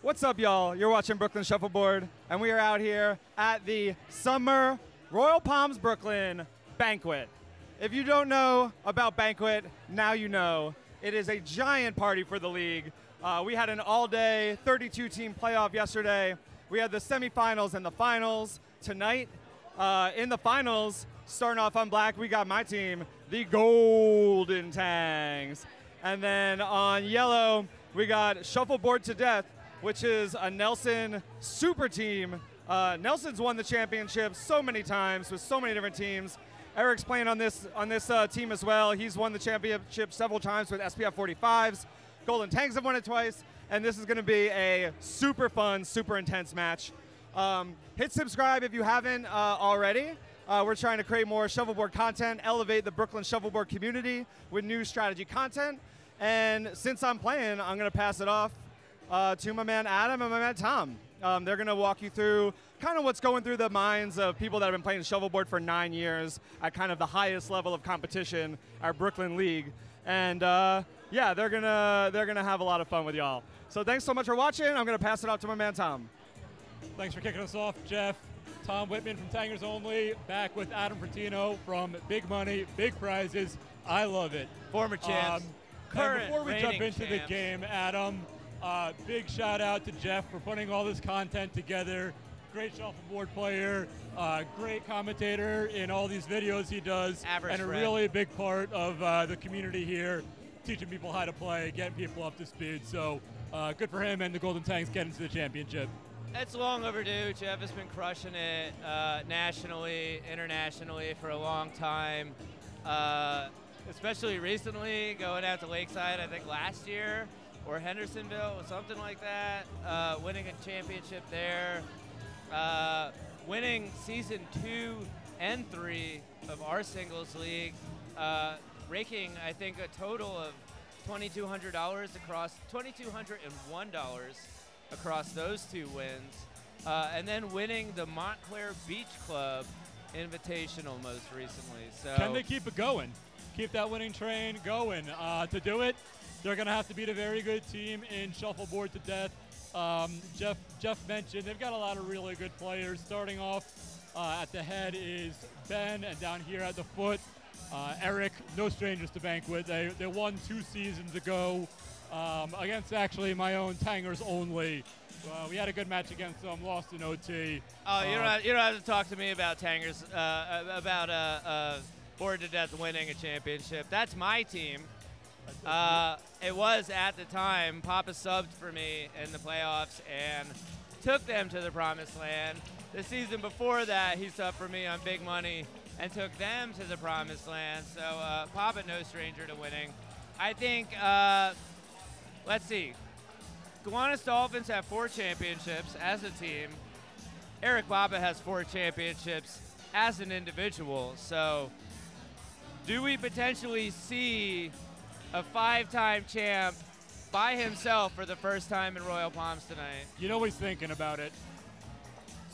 What's up, y'all? You're watching Brooklyn Shuffleboard, and we are out here at the Summer Royal Palms Brooklyn Banquet. If you don't know about Banquet, now you know. It is a giant party for the league. We had an all-day 32-team playoff yesterday. We had the semifinals and the finals tonight. In the finals, starting off on black, we got my team, the Golden Tangs. And then on yellow, we got Shuffleboard to Death, which is a Nelson super team. Nelson's won the championship so many times with so many different teams. Eric's playing on this team as well. He's won the championship several times with SPF 45s. Golden Tangs have won it twice, and this is going to be a super fun, super intense match. Hit subscribe if you haven't already. We're trying to create more shuffleboard content, elevate the Brooklyn shuffleboard community with new strategy content. And since I'm playing, I'm going to pass it off to my man Adam and my man Tom. They're going to walk you through kind of what's going through the minds of people that have been playing shuffleboard for 9 years at kind of the highest level of competition, our Brooklyn League. And yeah, they're gonna have a lot of fun with y'all. So thanks so much for watching. I'm going to pass it off to my man Tom. Thanks for kicking us off, Jeff. Tom Whitman from Tangers Only, back with Adam Fratino from Big Money, Big Prizes. I love it. Former champs. And before we jump reigning into champs. the game, Adam, big shout out to Jeff for putting all this content together. Great shuffleboard player, great commentator in all these videos he does, Average and a friend. really big part of the community here, teaching people how to play, getting people up to speed. So good for him and the Golden Tangs getting to the championship. It's long overdue. Jeff has been crushing it nationally, internationally for a long time, especially recently, going out to Lakeside, I think last year, or Hendersonville, or something like that, winning a championship there, winning season 2 and 3 of our singles league, raking, I think, a total of $2,200 across, $2,201 across those 2 wins, and then winning the Montclair Beach Club Invitational most recently. So Can they keep it going? Keep that winning train going. To do it, they're going to have to beat a very good team in Shuffleboard to Death. Jeff mentioned they've got a lot of really good players. Starting off at the head is Ben, and down here at the foot, Eric, no strangers to Banquet. They won 2 seasons ago against actually my own Tangers Only. We had a good match against them, lost in OT. Oh, you don't have to talk to me about Tangers, about Board to Death winning a championship. That's my team. It was at the time. Papa subbed for me in the playoffs and took them to the promised land. The season before that, he subbed for me on Big Money and took them to the promised land. So Papa, no stranger to winning. I think, let's see. Gowanus Dolphins have 4 championships as a team. Eric Papa has 4 championships as an individual. So do we potentially see a 5-time champ by himself for the first time in Royal Palms tonight? You know he's thinking about it.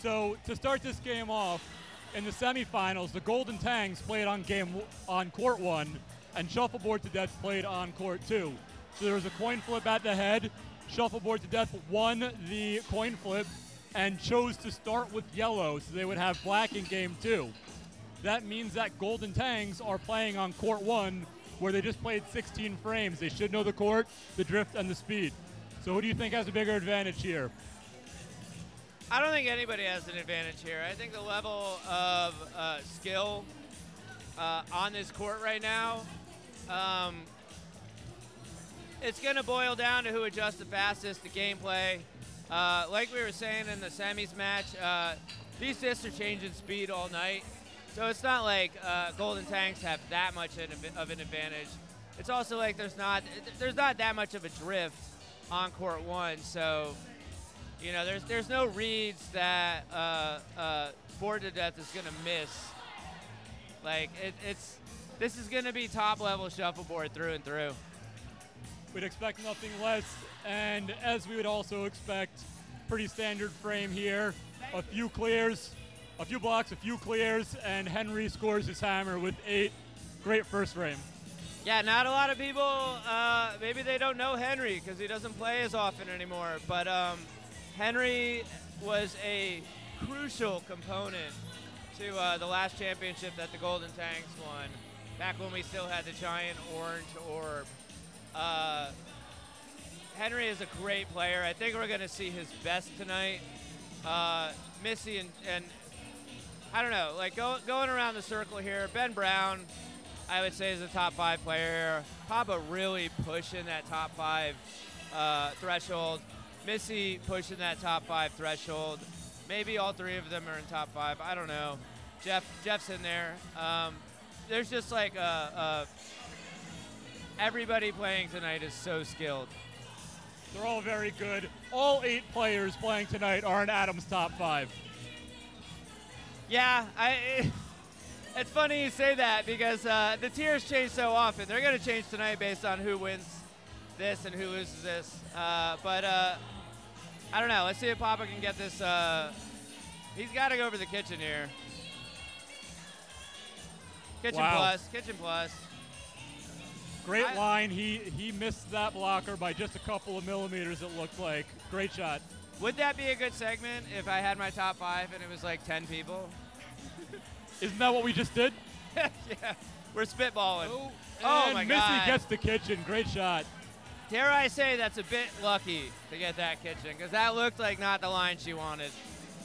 So to start this game off, in the semifinals, the Golden Tangs played on court 1, and Shuffleboard to Death played on court 2. So there was a coin flip at the head. Shuffleboard to Death won the coin flip and chose to start with yellow, so they would have black in game 2. That means that Golden Tangs are playing on court 1, where they just played 16 frames. They should know the court, the drift, and the speed. So who do you think has a bigger advantage here? I don't think anybody has an advantage here. I think the level of skill on this court right now, it's going to boil down to who adjusts the fastest, the gameplay. Like we were saying in the semis match, these discs are changing speed all night. So it's not like Golden Tangs have that much of an advantage. It's also like there's not that much of a drift on court 1. So, you know, there's no reads that Board to Death is gonna miss. Like this is gonna be top level shuffleboard through and through. We'd expect nothing less, and as we would also expect, pretty standard frame here. A few clears. A few blocks, a few clears, and Henry scores his hammer with 8. Great first frame. Yeah, not a lot of people, maybe they don't know Henry because he doesn't play as often anymore. But Henry was a crucial component to the last championship that the Golden Tangs won, back when we still had the giant orange orb. Henry is a great player. I think we're going to see his best tonight. Missy and I don't know, like going around the circle here, Ben Brown, I would say, is a top 5 player here. Papa really pushing that top 5 threshold. Missy pushing that top 5 threshold. Maybe all 3 of them are in top 5. I don't know. Jeff's in there. There's just like everybody playing tonight is so skilled. They're all very good. All 8 players playing tonight are in Adam's top 5. Yeah, it's funny you say that because the tiers change so often. They're going to change tonight based on who wins this and who loses this. But I don't know. Let's see if Papa can get this. He's got to go over the kitchen here. Kitchen plus. Kitchen plus. Great line. He missed that blocker by just a couple of millimeters, it looked like. Great shot. Would that be a good segment if I had my top 5 and it was like 10 people? Isn't that what we just did? Yeah, we're spitballing. Oh my Missy God. gets the kitchen. Great shot. Dare I say that's a bit lucky to get that kitchen, because that looked like not the line she wanted.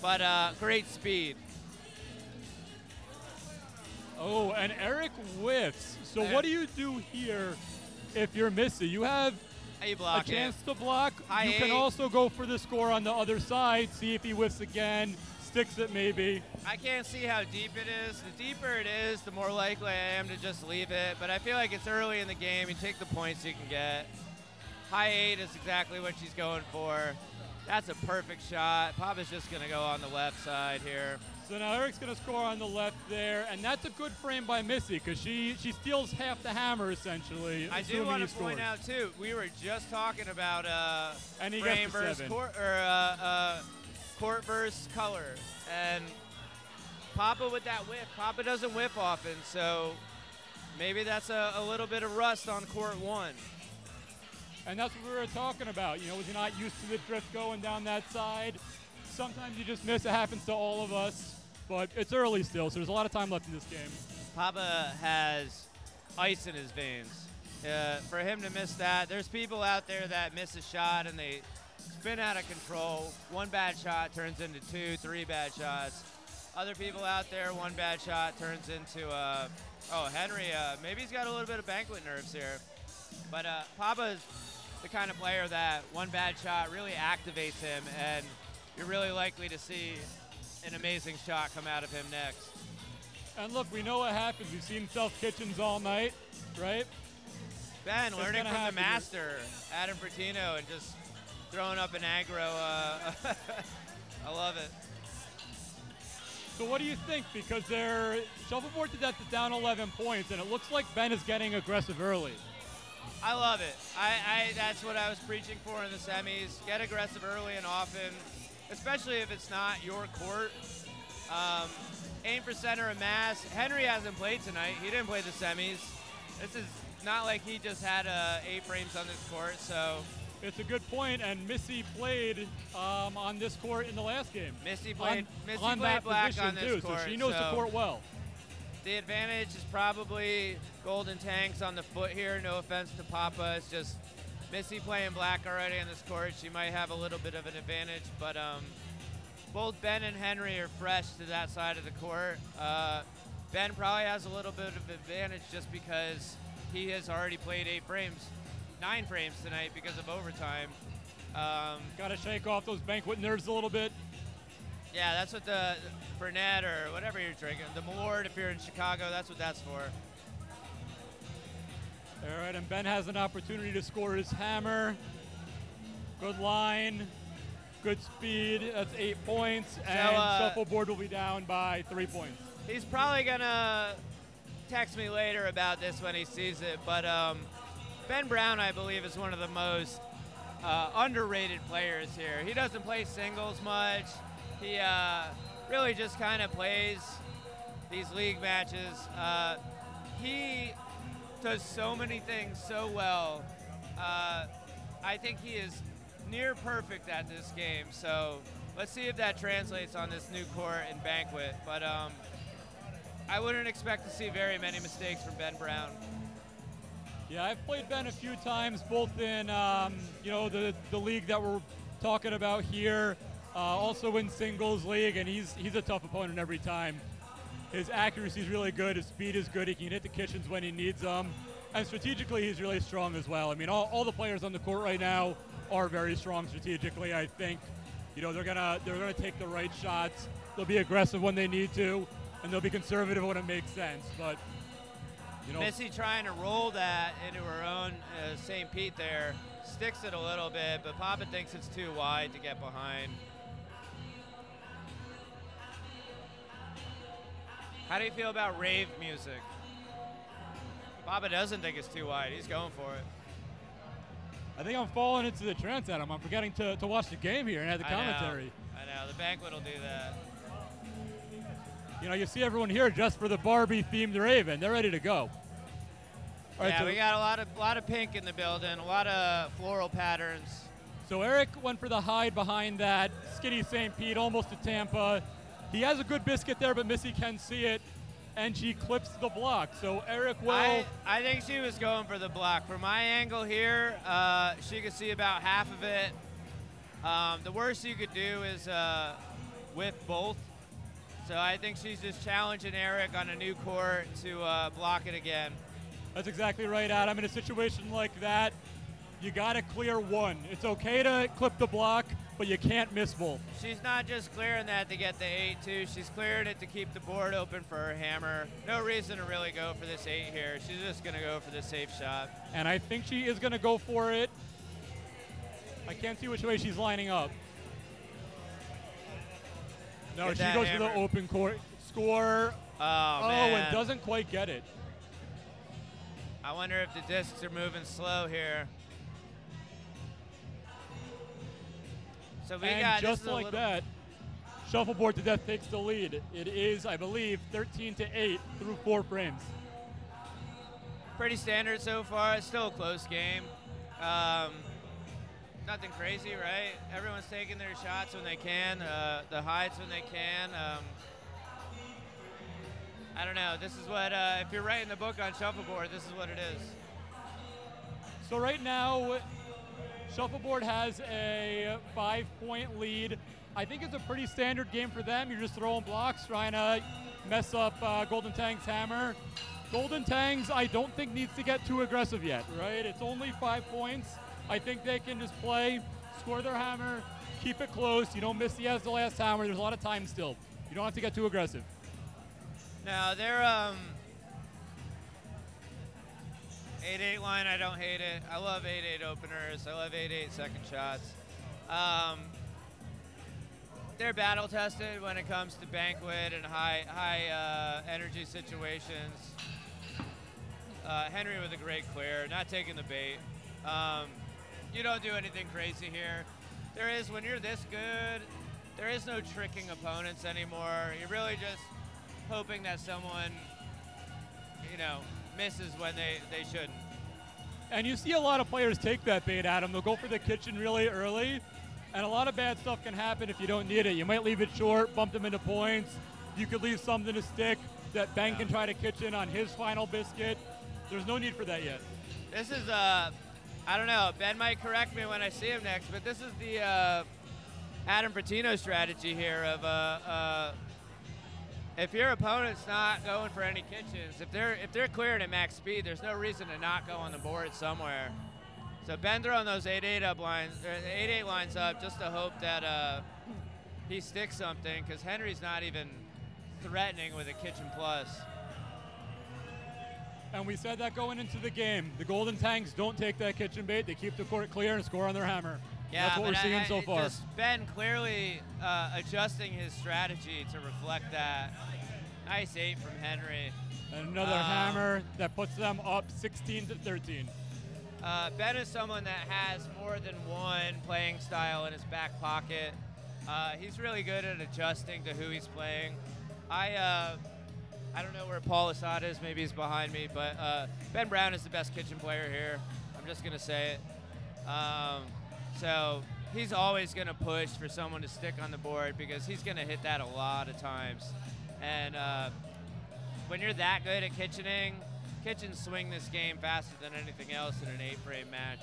But great speed. Oh, and Eric whiffs. So what do you do here if you're Missy? You have How you block a chance it? to block. High You can 8. also go for the score on the other side, see if he whiffs again, sticks it maybe. I can't see how deep it is. The deeper it is, the more likely I am to just leave it. But I feel like it's early in the game. You take the points you can get. High 8 is exactly what she's going for. That's a perfect shot. Papa's just going to go on the left side here. So now Eric's going to score on the left there, and that's a good frame by Missy because she steals half the hammer essentially. I do want to point out too, we were just talking about and he frame gets the versus 7. court, or court versus color, and Papa with that whiff. Papa doesn't whiff often, so maybe that's a little bit of rust on court 1. And that's what we were talking about. You know, was he not used to the drift going down that side? Sometimes you just miss. It happens to all of us. But it's early still, so there's a lot of time left in this game. Papa has ice in his veins. For him to miss that, there's people out there that miss a shot and they spin out of control. 1 bad shot turns into 2, 3 bad shots. Other people out there, 1 bad shot turns into, Henry, maybe he's got a little bit of Banquet nerves here. But Papa's the kind of player that 1 bad shot really activates him, and you're really likely to see an amazing shot come out of him next. And look, we know what happens. We've seen self-kitchens all night, right? Ben, It's learning gonna from the happen. master, Adam Bertino, and just throwing up an aggro. I love it. So what do you think? Because they're Shuffleboard to death is down 11 points, and it looks like Ben is getting aggressive early. I love it. That's what I was preaching for in the semis. Get aggressive early and often, especially if it's not your court. Aim for center of mass. Henry hasn't played tonight. He didn't play the semis. This is not like he just had 8 frames on this court, so. It's a good point, and Missy played on this court in the last game. Missy played on that black position on this too, court. so she knows the court well. The advantage is probably Golden Tangs on the foot here. No offense to Papa. It's just Missy playing black already on this court. She might have a little bit of an advantage, but both Ben and Henry are fresh to that side of the court. Ben probably has a little bit of advantage just because he has already played 9 frames tonight because of overtime. Got to shake off those Banquet nerves a little bit. Yeah, that's what the Burnett or whatever you're drinking. The Malort, if you're in Chicago, that's what that's for. All right, and Ben has an opportunity to score his hammer. Good line, good speed. That's 8 points, and Shuffleboard will be down by 3 points. He's probably gonna text me later about this when he sees it, but Ben Brown, I believe, is one of the most underrated players here. He doesn't play singles much. He really just kind of plays these league matches. He does so many things so well. I think he is near perfect at this game. So let's see if that translates on this new court in Banquet. But I wouldn't expect to see very many mistakes from Ben Brown. Yeah, I've played Ben a few times, both in the league that we're talking about here, also in singles league, and he's a tough opponent every time. His accuracy is really good. His speed is good. He can hit the kitchens when he needs them, and strategically he's really strong as well. I mean, all the players on the court right now are very strong strategically. I think, they're gonna take the right shots. They'll be aggressive when they need to, and they'll be conservative when it makes sense. But Missy trying to roll that into her own St. Pete there. Sticks it a little bit, but Papa thinks it's too wide to get behind. How do you feel about rave music? Papa doesn't think it's too wide. He's going for it. I think I'm falling into the trance, Adam. I'm forgetting to watch the game here and have the commentary. I know. The Banquet will do that. You see everyone here just for the Barbie-themed rave, and they're ready to go. All right, yeah, so we got a lot of pink in the building, a lot of floral patterns. So Eric went for the hide behind that. Skinny St. Pete, almost to Tampa. He has a good biscuit there, but Missy can see it, and she clips the block. So Eric will... I think she was going for the block. From my angle here, she could see about half of it. The worst you could do is whip both. So I think she's just challenging Eric on a new court to block it again. That's exactly right, Adam. In a situation like that, you got to clear one. It's okay to clip the block, but you can't miss both. She's not just clearing that to get the 8-2. She's clearing it to keep the board open for her hammer. No reason to really go for this 8 here. She's just going to go for the safe shot. And I think she is going to go for it. I can't see which way she's lining up. No, she goes for the open court score. Oh, man. And doesn't quite get it. I wonder if the discs are moving slow here. So we got just like that, Shuffleboard to Death takes the lead. It is, I believe, 13-8 through 4 frames. Pretty standard so far. It's still a close game. Nothing crazy, right? Everyone's taking their shots when they can, the hides when they can. I don't know. This is what, if you're writing the book on Shuffleboard, this is what it is. So right now, Shuffleboard has a 5-point lead. I think it's a pretty standard game for them. You're just throwing blocks, trying to mess up Golden Tangs' hammer. Golden Tangs, I don't think needs to get too aggressive yet, right? It's only 5 points. I think they can just play, score their hammer, keep it close. You don't miss the as the last hammer. There's a lot of time still. You don't have to get too aggressive. No, they're 8-8 line, I don't hate it. I love 8-8 openers. I love 8-8 second shots. They're battle tested when it comes to Banquet and high energy situations. Henry with a great clear, not taking the bait. You don't do anything crazy here. There is, when you're this good, there is no tricking opponents anymore. You're really just hoping that someone, misses when they shouldn't. And you see a lot of players take that bait, Adam. They'll go for the kitchen really early, and a lot of bad stuff can happen if you don't need it. You might leave it short, bump them into points. You could leave something to stick that Ben can try to kitchen on his final biscuit. There's no need for that yet. This is, I don't know, Ben might correct me when I see him next, but this is the Adam Patino strategy here of if your opponent's not going for any kitchens, if they're clearing at max speed, there's no reason to not go on the board somewhere. So Ben throwing those 8-8 lines up just to hope that he sticks something, because Henry's not even threatening with a kitchen plus. And we said that going into the game. The Golden Tangs don't take that kitchen bait. They keep the court clear and score on their hammer. Yeah, that's what we're seeing so far. Just Ben clearly adjusting his strategy to reflect that. Nice 8 from Henry. And another hammer that puts them up 16-13. Ben is someone that has more than one playing style in his back pocket. He's really good at adjusting to who he's playing. I don't know where Paul Assad is. Maybe he's behind me. But Ben Brown is the best kitchen player here. I'm just going to say it. So he's always going to push for someone to stick on the board because he's going to hit that a lot of times. And when you're that good at kitchening, kitchens swing this game faster than anything else in an 8-frame match.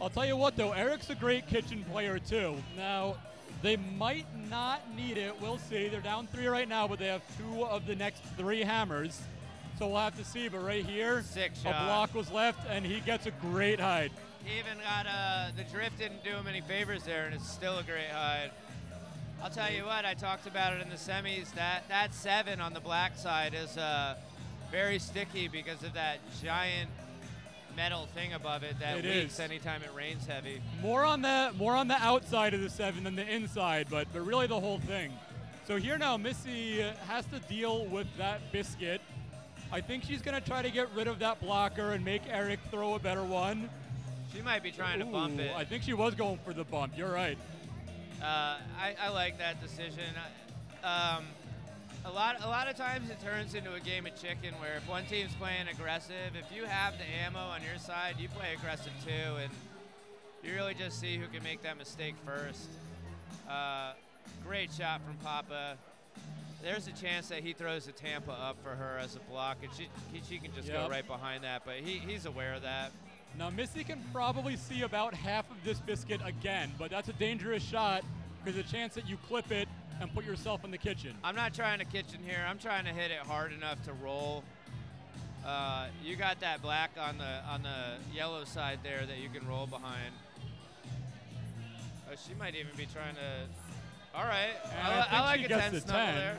I'll tell you what, though, Eric's a great kitchen player, too. Now, they might not need it. We'll see. They're down 3 right now, but they have 2 of the next 3 hammers. So we'll have to see. But right here, Sick a shot. block was left, and he gets a great hide. He even got the drift didn't do him any favors there, and it's still a great hide. I'll tell you what, I talked about it in the semis. That 7 on the black side is very sticky because of that giant metal thing above it that leaks anytime it rains heavy. More on the outside of the 7 than the inside, but really the whole thing. So here now, Missy has to deal with that biscuit. I think she's going to try to get rid of that blocker and make Eric throw a better one. She might be trying to bump it. I think she was going for the bump. You're right. I like that decision. A lot of times it turns into a game of chicken where if one team's playing aggressive, if you have the ammo on your side, you play aggressive too, and you really just see who can make that mistake first. Great shot from Papa. There's a chance that he throws a Tampa up for her as a block, and she can just go right behind that, but he's aware of that. Now, Missy can probably see about half of this biscuit again, but that's a dangerous shot because the chance that you clip it and put yourself in the kitchen. I'm not trying to kitchen here. I'm trying to hit it hard enough to roll. You got that black on the yellow side there that you can roll behind. Oh, she might even be trying to. All right, I like a 10 snuggle there.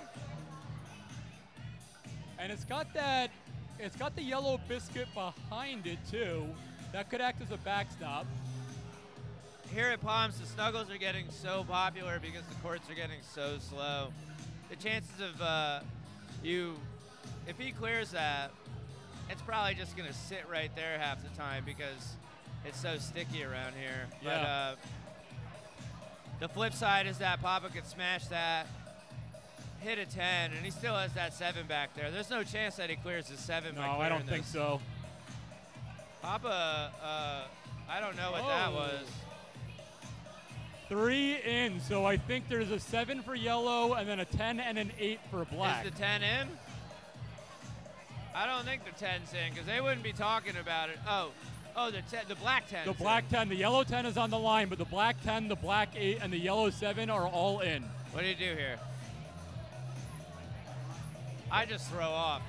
And it's got the yellow biscuit behind it too. That could act as a backstop. Here at Palms, the snuggles are getting so popular because the courts are getting so slow. The chances of if he clears that, it's probably just going to sit right there half the time because it's so sticky around here. Yeah. But the flip side is that Papa could smash that, hit a 10, and he still has that 7 back there. There's no chance that he clears his 7 by No, clearing I don't think so. Papa, I don't know what that was. 3 in, so I think there's a 7 for yellow and then a 10 and an 8 for black. Is the 10 in? I don't think the 10's in because they wouldn't be talking about it. Oh, the black 10. The black 10, the yellow 10 is on the line, but the black 10, the black 8, and the yellow 7 are all in. What do you do here? I just throw off.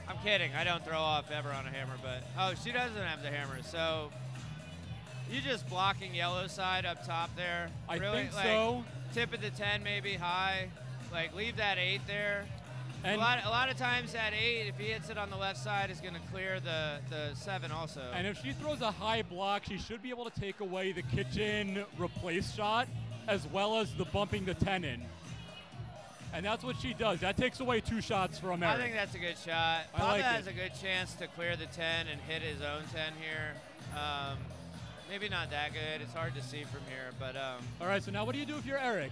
I'm kidding. I don't throw off ever on a hammer, but oh, she doesn't have the hammer, so you just blocking yellow side up top there. I really, think like, so. Tip of the 10 maybe high. Like leave that 8 there. And a lot of times that 8, if he hits it on the left side, is going to clear the 7 also. And if she throws a high block, she should be able to take away the kitchen replace shot as well as the bumping the 10 in. And that's what she does. That takes away 2 shots from Eric. I think that's a good shot. I Papa like has it. a good chance to clear the 10 and hit his own 10 here. Maybe not that good. It's hard to see from here, but all right, so now what do you do if you're Eric?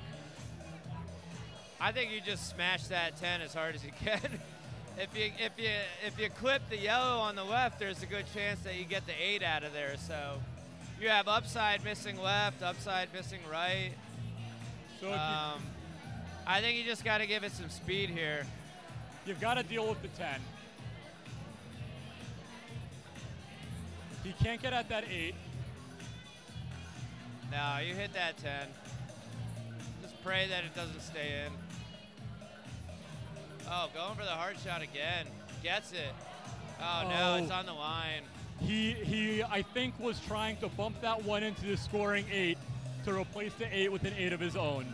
I think you just smash that 10 as hard as you can. If you clip the yellow on the left, there's a good chance that you get the 8 out of there. So you have upside missing left, upside missing right. So I think you just got to give it some speed here. you've got to deal with the 10. He can't get at that 8. No, you hit that 10. Just pray that it doesn't stay in. Oh, going for the hard shot again. Gets it. Oh, no, it's on the line. He I think, was trying to bump that one into the scoring 8 to replace the 8 with an 8 of his own.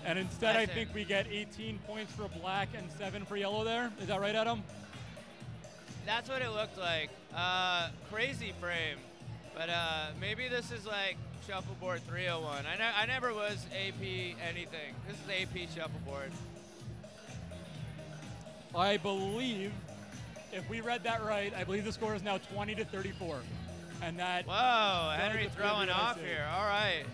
And instead, I think we get 18 points for black and 7 for yellow there. Is that right, Adam? That's what it looked like. Crazy frame. But maybe this is like Shuffleboard 301. I never was AP anything. This is AP Shuffleboard. I believe, if we read that right, I believe the score is now 20-34. And that. Whoa, Henry throwing off here. All right.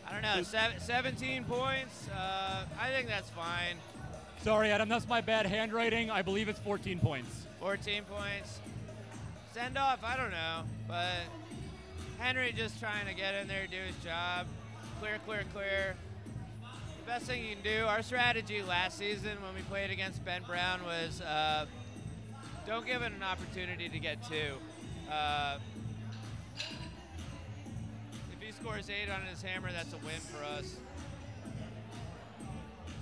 I don't know, 17 points. I think that's fine. Sorry, Adam, that's my bad handwriting. I believe it's 14 points. 14 points. Send off, I don't know. But Henry just trying to get in there, do his job. Clear, clear, clear. The best thing you can do, our strategy last season when we played against Ben Brown was don't give it an opportunity to get 2. If he scores 8 on his hammer, that's a win for us.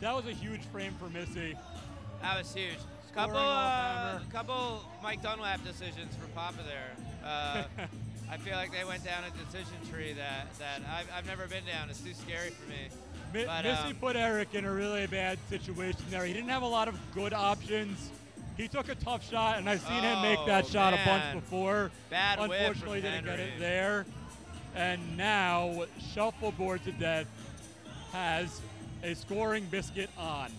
That was a huge frame for Missy. That was huge. Couple Mike Dunlap decisions from Papa there. I feel like they went down a decision tree that I've never been down. It's too scary for me. Missy put Eric in a really bad situation there. He didn't have a lot of good options. He took a tough shot, and I've seen him make that shot a bunch before. Bad whip from Unfortunately, didn't get Henry. it there. And now, Shuffleboard to Death has a scoring biscuit on.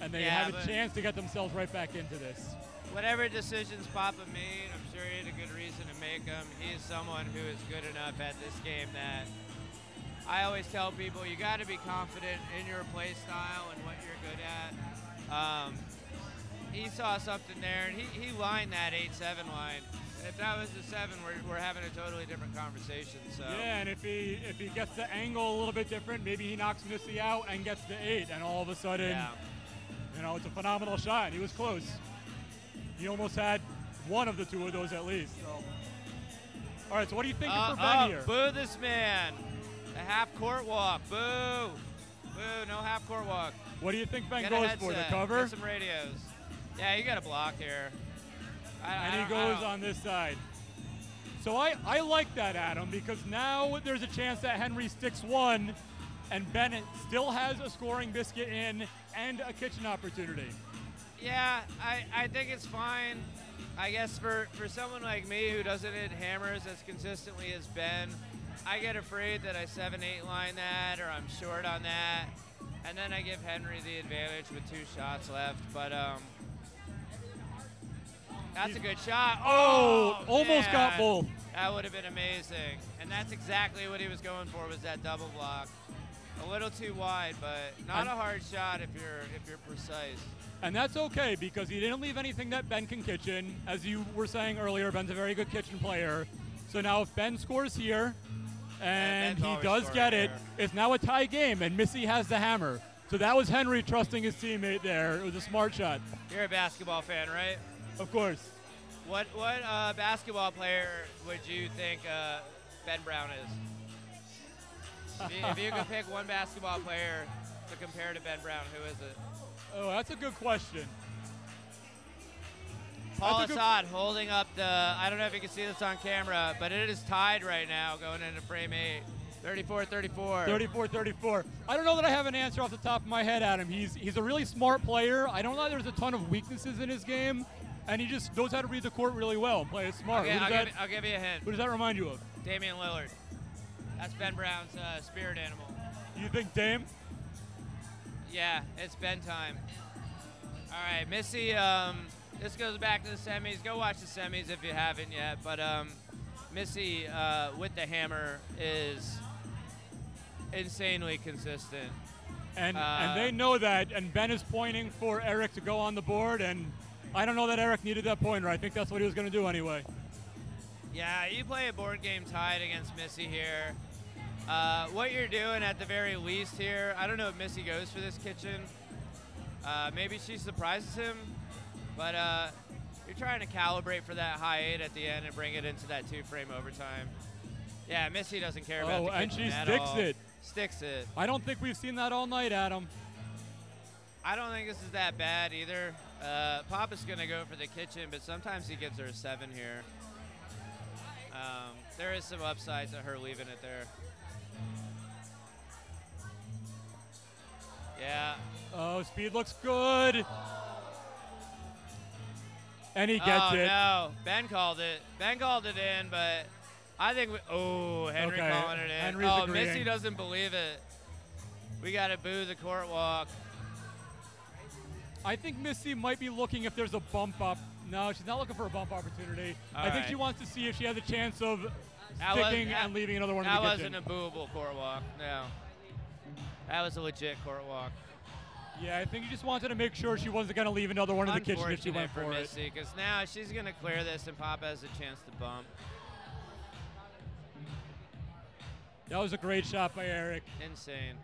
And they have a chance to get themselves right back into this. Whatever decisions Papa made, I'm sure he had a good reason to make them. He is someone who is good enough at this game that I always tell people you got to be confident in your play style and what you're good at. He saw something there, and he lined that 8-7 line. If that was the 7, we're having a totally different conversation. So yeah, and if he gets the angle a little bit different, maybe he knocks Missy out and gets the 8, and all of a sudden, you know, it's a phenomenal shot. He was close. He almost had one of the 2 of those at least. So. All right, so what are you thinking for Ben here? Boo this man. A half-court walk. Boo. Boo, no half-court walk. What do you think Ben Get goes for? The cover? Get some radios. Yeah, you got a block here. And he goes on this side. So I like that, Adam, because now there's a chance that Henry sticks 1, and Bennett still has a scoring biscuit in and a kitchen opportunity. Yeah, I think it's fine. I guess for someone like me who doesn't hit hammers as consistently as Ben, I get afraid that I 7-8 line that, or I'm short on that, and then I give Henry the advantage with 2 shots left. But that's a good shot. Oh, almost got both. That would have been amazing. And that's exactly what he was going for, was that double block. A little too wide, but not a hard shot if you're precise. And that's okay, because he didn't leave anything that Ben can kitchen. As you were saying earlier, Ben's a very good kitchen player. So now if Ben scores here, and he does get it, it's now a tie game, and Missy has the hammer. So that was Henry trusting his teammate there. It was a smart shot. You're a basketball fan, right? Of course. What basketball player would you think Ben Brown is? If you could pick one basketball player to compare to Ben Brown, who is it? Oh, that's a good question. Paul Assad holding up the, I don't know if you can see this on camera, but it is tied right now going into frame 8. 34-34. 34-34. I don't know that I have an answer off the top of my head, Adam. He's a really smart player. I don't know there's a ton of weaknesses in his game, and he just knows how to read the court really well and play it smart. I'll give you a hint. Who does that remind you of? Damian Lillard. That's Ben Brown's spirit animal. You think Dame? Yeah, it's Ben time. All right, Missy, this goes back to the semis. Go watch the semis if you haven't yet. But Missy with the hammer is insanely consistent. And they know that, and Ben is pointing for Eric to go on the board, and I don't know that Eric needed that pointer. I think that's what he was going to do anyway. Yeah, you play a board game tied against Missy here. What you're doing at the very least here, I don't know if Missy goes for this kitchen. Maybe she surprises him, but you're trying to calibrate for that high 8 at the end and bring it into that 2-frame overtime. Yeah, Missy doesn't care about the kitchen and she at sticks all. it. Sticks it. I don't think we've seen that all night, Adam. I don't think this is that bad either. Papa's going to go for the kitchen, but sometimes he gives her a 7 here. There is some upside to her leaving it there. Yeah. Oh, speed looks good. And he gets it. Oh, no. Ben called it. Ben called it in, but I think Henry calling it in. Henry's agreeing. Missy doesn't believe it. We got to boo the court walk. I think Missy might be looking if there's a bump up. No, she's not looking for a bump opportunity. I think she wants to see if she has a chance of sticking and leaving another one in the kitchen. That wasn't a booable court walk, no. That was a legit court walk. Yeah, I think he just wanted to make sure she wasn't going to leave another one in the kitchen if she went for it. Missy, because now she's going to clear this and Papa has a chance to bump. That was a great shot by Eric. Insane.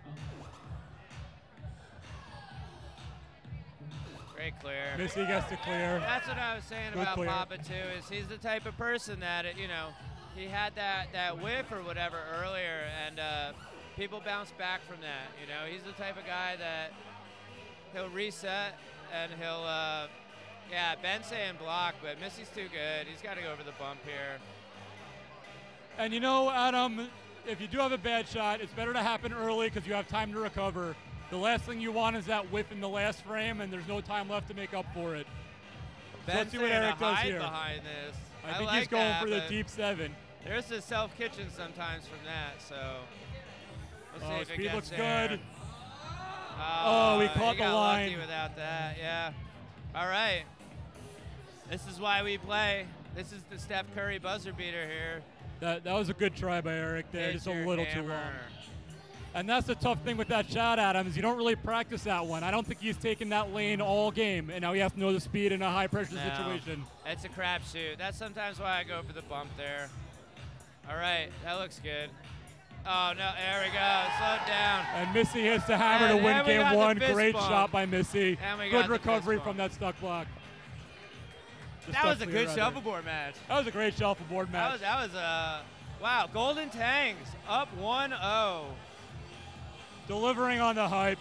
Great clear. Missy gets to clear. That's what I was saying Good about clear. Papa too. Is he's the type of person that he had that whiff or whatever earlier, and people bounce back from that. He's the type of guy that he'll reset and he'll Ben's saying block, but Missy's too good. He's got to go over the bump here. And Adam, if you do have a bad shot, it's better to happen early because you have time to recover. The last thing you want is that whiff in the last frame, and there's no time left to make up for it. Ben's let's see what Eric does here. Behind this. I think like he's going that, for the deep 7. There's a self-kitchen sometimes from that, so we'll see if it speed gets looks there. good. Oh, he caught the got line. lucky without that, yeah. All right. This is why we play. This is the Steph Curry buzzer beater here. That was a good try by Eric there, just a little too long. Hammer. And that's the tough thing with that shot, Adam, is you don't really practice that one. I don't think he's taken that lane all game, and now he has to know the speed in a high-pressure situation. It's a crapshoot. That's sometimes why I go for the bump there. All right, that looks good. Oh, no, there we go. Slow down. And Missy hits the hammer to win game 1. Great shot by Missy. Good recovery from that stuck block. That was a good shuffleboard match. That was a great shuffleboard match. That was wow, Golden Tangs up 1-0. Delivering on the hype.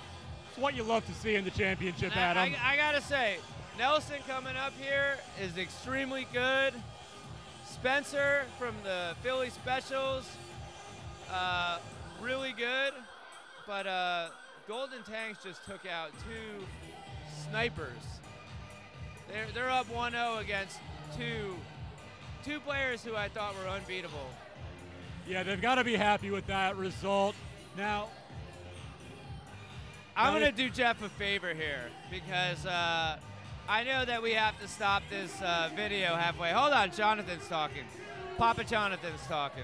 It's what you love to see in the championship, Adam. I gotta say, Nelson coming up here is extremely good. Spencer from the Philly Specials, really good. But Golden Tangs just took out 2 snipers. They're up 1-0 against two players who I thought were unbeatable. Yeah, they've got to be happy with that result. Now, I'm going to do Jeff a favor here because I know that we have to stop this video halfway. Hold on, Jonathan's talking. Papa Jonathan's talking.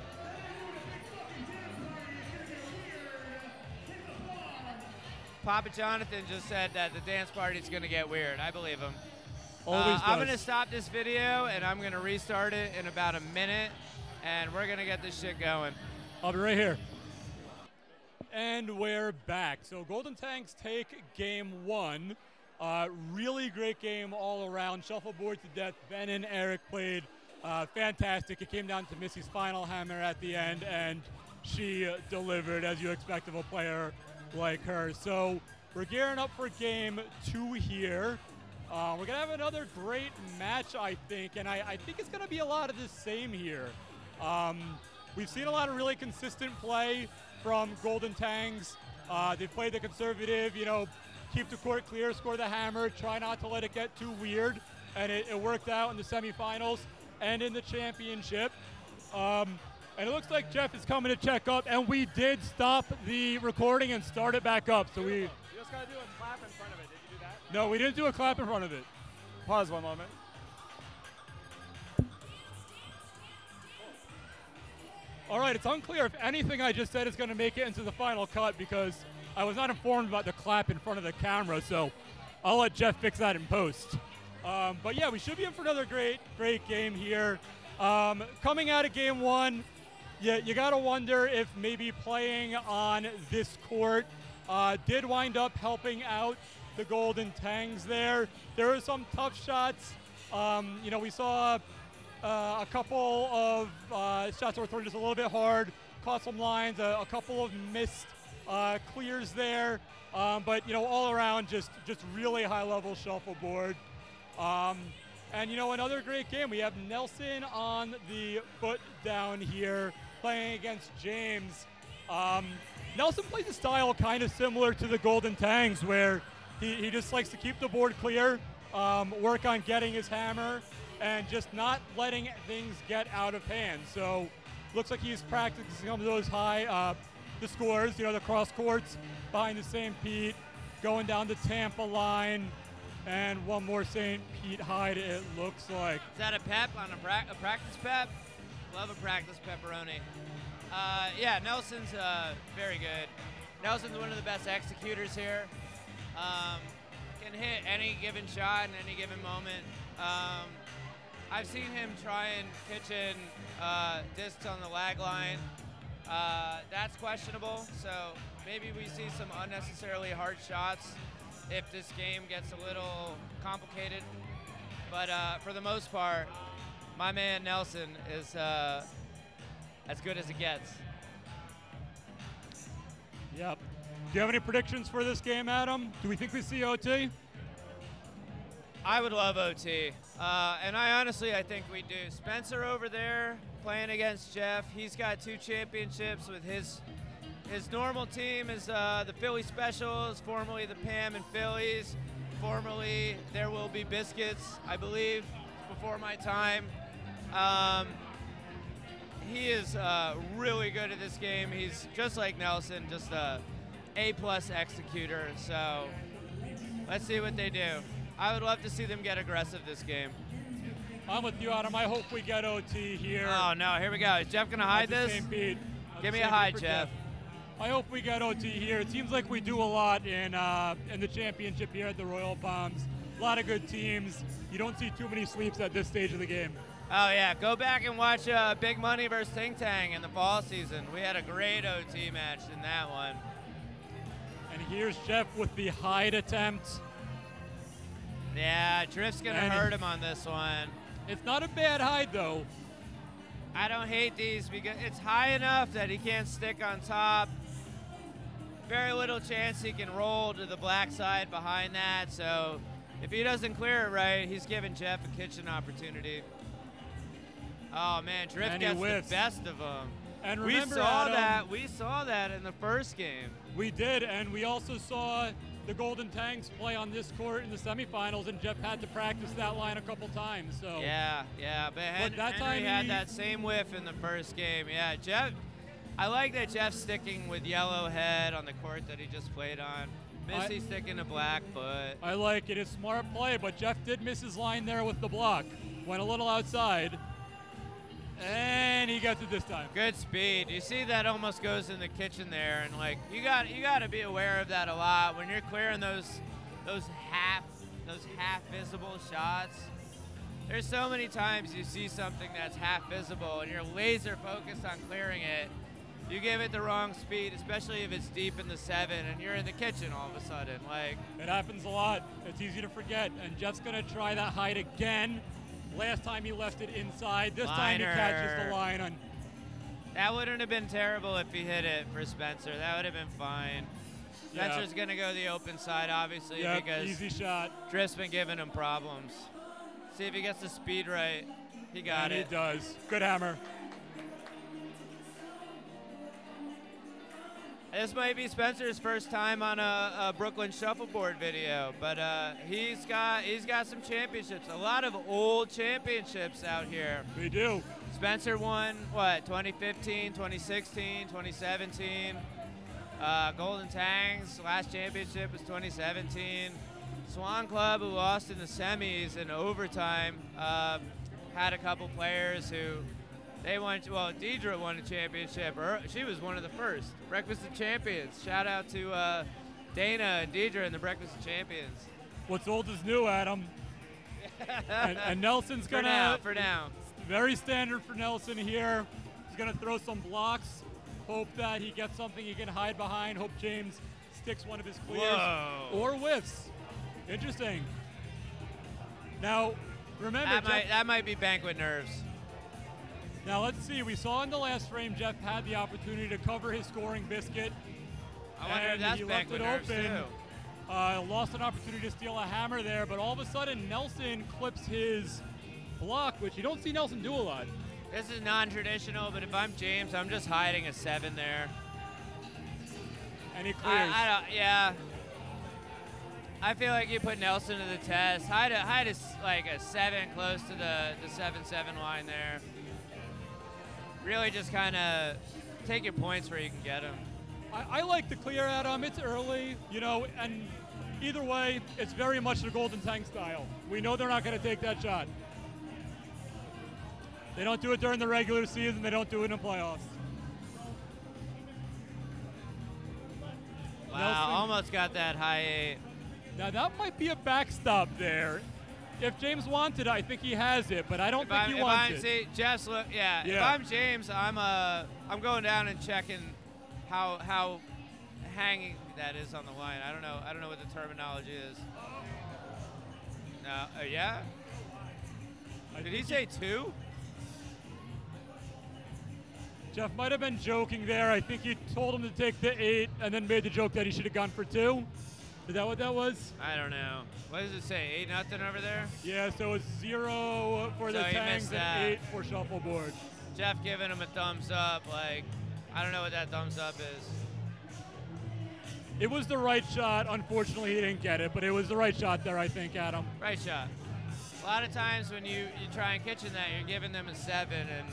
Papa Jonathan just said that the dance party's going to get weird. I believe him. I'm going to stop this video, and I'm going to restart it in about a minute, and we're going to get this shit going. I'll be right here. And we're back. So Golden Tangs take game 1. Really great game all around. Shuffleboard to death. Ben and Eric played fantastic. It came down to Missy's final hammer at the end, and she delivered, as you expect of a player like her. So we're gearing up for game 2 here. We're going to have another great match, I think, and I think it's going to be a lot of the same here. We've seen a lot of really consistent play from Golden Tangs. They've played the conservative, keep the court clear, score the hammer, try not to let it get too weird, and it worked out in the semifinals and in the championship. And it looks like Jeff is coming to check up, and we did stop the recording and start it back up. So you just got to do a clap in front of it. Did you do that? No, we didn't do a clap in front of it. Pause one moment. All right, it's unclear if anything I just said is going to make it into the final cut because I was not informed about the clap in front of the camera, so I'll let Jeff fix that in post. But yeah, we should be in for another great game here. Coming out of game 1, you got to wonder if maybe playing on this court did wind up helping out the Golden Tangs there. There were some tough shots. We saw a couple of shots that were thrown just a little bit hard, caught some lines, a couple of missed clears there. But all around, just really high-level shuffleboard. And another great game. We have Nelson on the foot down here playing against James. Nelson plays a style kind of similar to the Golden Tangs, where he just likes to keep the board clear, work on getting his hammer, and just not letting things get out of hand. So looks like he's practicing some of those the scores, the cross courts behind the St. Pete, going down the Tampa line, and one more St. Pete Hyde, it looks like. Is that a pep on a practice pep? Love a practice pepperoni. Yeah, Nelson's very good. Nelson's one of the best executors here. Can hit any given shot in any given moment. I've seen him try and pitch in discs on the lag line. That's questionable, so maybe we see some unnecessarily hard shots if this game gets a little complicated. But for the most part, my man Nelson is as good as it gets. Yep. Do you have any predictions for this game, Adam? Do we think we see OT? I would love OT, and I think we do. Spencer over there playing against Jeff, he's got 2 championships with his normal team is the Philly Specials, formerly the Pam and Phillies, formerly There Will Be Biscuits, I believe, before my time. He is really good at this game. He's just like Nelson, just a A+ executor, so let's see what they do. I would love to see them get aggressive this game. I'm with you, Adam. I hope we get OT here. Oh, no, here we go. Is Jeff going to hide this? Give me a hide, Jeff. I hope we get OT here. It seems like we do a lot in the championship here at the Royal Palms. A lot of good teams. You don't see too many sweeps at this stage of the game. Oh, yeah. Go back and watch Big Money versus Ting Tang in the fall season. We had a great OT match in that one. And here's Jeff with the hide attempt. Yeah, Drift's going to hurt him on this one. It's not a bad hide, though. I don't hate these because it's high enough that he can't stick on top. Very little chance he can roll to the black side behind that, so if he doesn't clear it right, he's giving Jeff a kitchen opportunity. Oh, man, Drift gets the best of him. And remember, we saw that in the first game. We did, and we also saw the Golden Tangs play on this court in the semifinals, and Jeff had to practice that line a couple times. So yeah, but Henry had that same whiff in the first game. Yeah, Jeff. I like that Jeff's sticking with yellow head on the court that he just played on. Missy sticking to black foot. I like it. It's smart play, but Jeff did miss his line there with the block. Went a little outside. And he gets it this time. Good speed. You see that almost goes in the kitchen there, and like you got to be aware of that a lot when you're clearing those half visible shots. There's so many times you see something that's half visible and you're laser focused on clearing it. You give it the wrong speed, especially if it's deep in the 7 and you're in the kitchen all of a sudden. Like it happens a lot. It's easy to forget. And Jeff's gonna try that hide again. Last time he left it inside. This time he catches the line on. That wouldn't have been terrible if he hit it for Spencer. That would have been fine. Spencer's going to go the open side, obviously, because easy shot. Drift's been giving him problems. See if he gets the speed right. He got it. He does. Good hammer. This might be Spencer's first time on a Brooklyn Shuffleboard video, but he's got some championships. A lot of old championships out here. We do. Spencer won, 2015, 2016, 2017. Golden Tangs, last championship was 2017. Swan Club, who lost in the semis in overtime, had a couple players who they won. Well, Deidre won a championship. She was one of the first. Breakfast of Champions. Shout out to Dana and Deidre in the Breakfast of Champions. What's old is new, Adam. and Nelson's gonna for now. Very standard for Nelson here. He's gonna throw some blocks. Hope that he gets something he can hide behind. Hope James sticks one of his clears or whiffs. Interesting. Now, remember that might be Banquet nerves. Now let's see. We saw in the last frame Jeff had the opportunity to cover his scoring biscuit. I wonder if that's he left it open. Lost an opportunity to steal a hammer there, but all of a sudden Nelson clips his block, which you don't see Nelson do a lot. This is non-traditional, but if I'm James, I'm just hiding a 7 there. And he clears. I feel like you put Nelson to the test. Hide like a 7 close to the 7-7 line there. Really just kind of take your points where you can get them. I like the clear, Adam. It's early, and either way, it's very much the Golden Tank style. We know they're not going to take that shot. They don't do it during the regular season. They don't do it in playoffs. Wow, Nelson almost got that high 8. Now that might be a backstop there. If James wanted it, I think he has it, but I don't think he wants it. See, Jeff's look, yeah. If I'm James, I'm going down and checking how hanging that is on the line. I don't know what the terminology is. No, yeah. Did he say 2? Jeff might have been joking there. I think he told him to take the 8 and then made the joke that he should have gone for 2. Is that what that was? I don't know. What does it say? 8-0 over there? Yeah, so it's 0 for the Tangs and 8 for Shuffleboard. Jeff giving him a thumbs up. Like, I don't know what that thumbs up is. It was the right shot. Unfortunately, he didn't get it, but it was the right shot there, I think, Adam. Right shot. A lot of times when you try and kitchen that, you're giving them a 7, and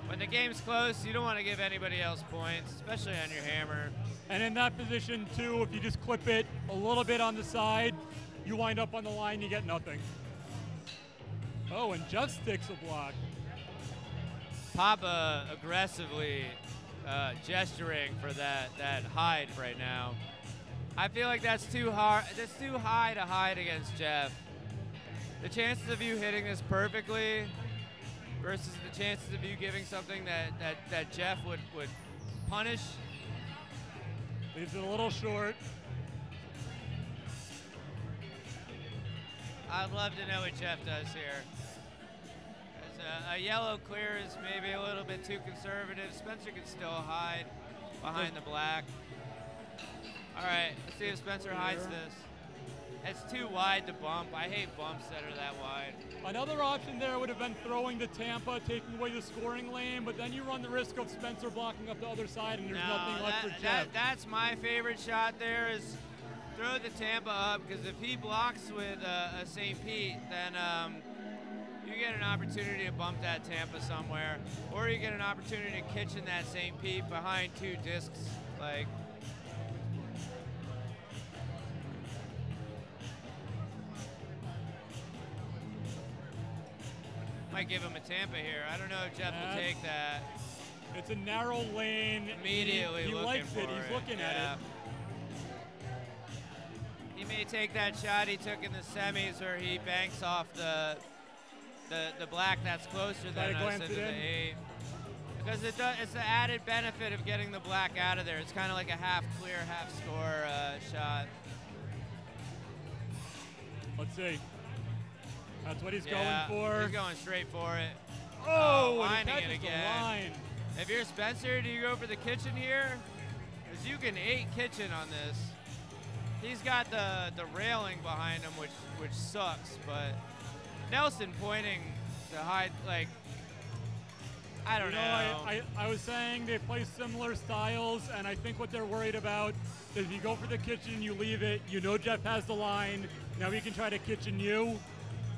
when the game's close, you don't want to give anybody else points, especially on your hammer. And in that position, too, if you just clip it a little bit on the side, you wind up on the line, you get nothing. Oh, and Jeff sticks a block. Papa aggressively gesturing for that hide right now. I feel like that's too hard. That's too high to hide against Jeff. The chances of you hitting this perfectly versus the chances of you giving something that Jeff would punish. Leaves it a little short. I'd love to know what Jeff does here. A yellow clear is maybe a little bit too conservative. Spencer can still hide behind the black. All right, let's see if Spencer hides this. It's too wide to bump. I hate bumps that are that wide. Another option there would have been throwing to Tampa, taking away the scoring lane, but then you run the risk of Spencer blocking up the other side and there's nothing left for Jeff. That's my favorite shot there is throw the Tampa up, because if he blocks with a St. Pete, then you get an opportunity to bump that Tampa somewhere, or you get an opportunity to kitchen that St. Pete behind 2 discs. Like, might give him a Tampa here. I don't know if Jeff will take that. It's a narrow lane. Immediately he looking likes for it. He's looking at it. He may take that shot he took in the semis where he banks off the black that's closer than us into the 8. Because it's the added benefit of getting the black out of there. It's kind of like a half clear, half score shot. Let's see. That's what he's going for. He's going straight for it. Oh, lining it it again. Line. If you're Spencer, do you go for the kitchen here? Because you can 8 kitchen on this. He's got the railing behind him, which sucks, but Nelson pointing to hide, like, I don't know. I was saying they play similar styles, and I think what they're worried about is if you go for the kitchen, you leave it, you know Jeff has the line, now he can try to kitchen you.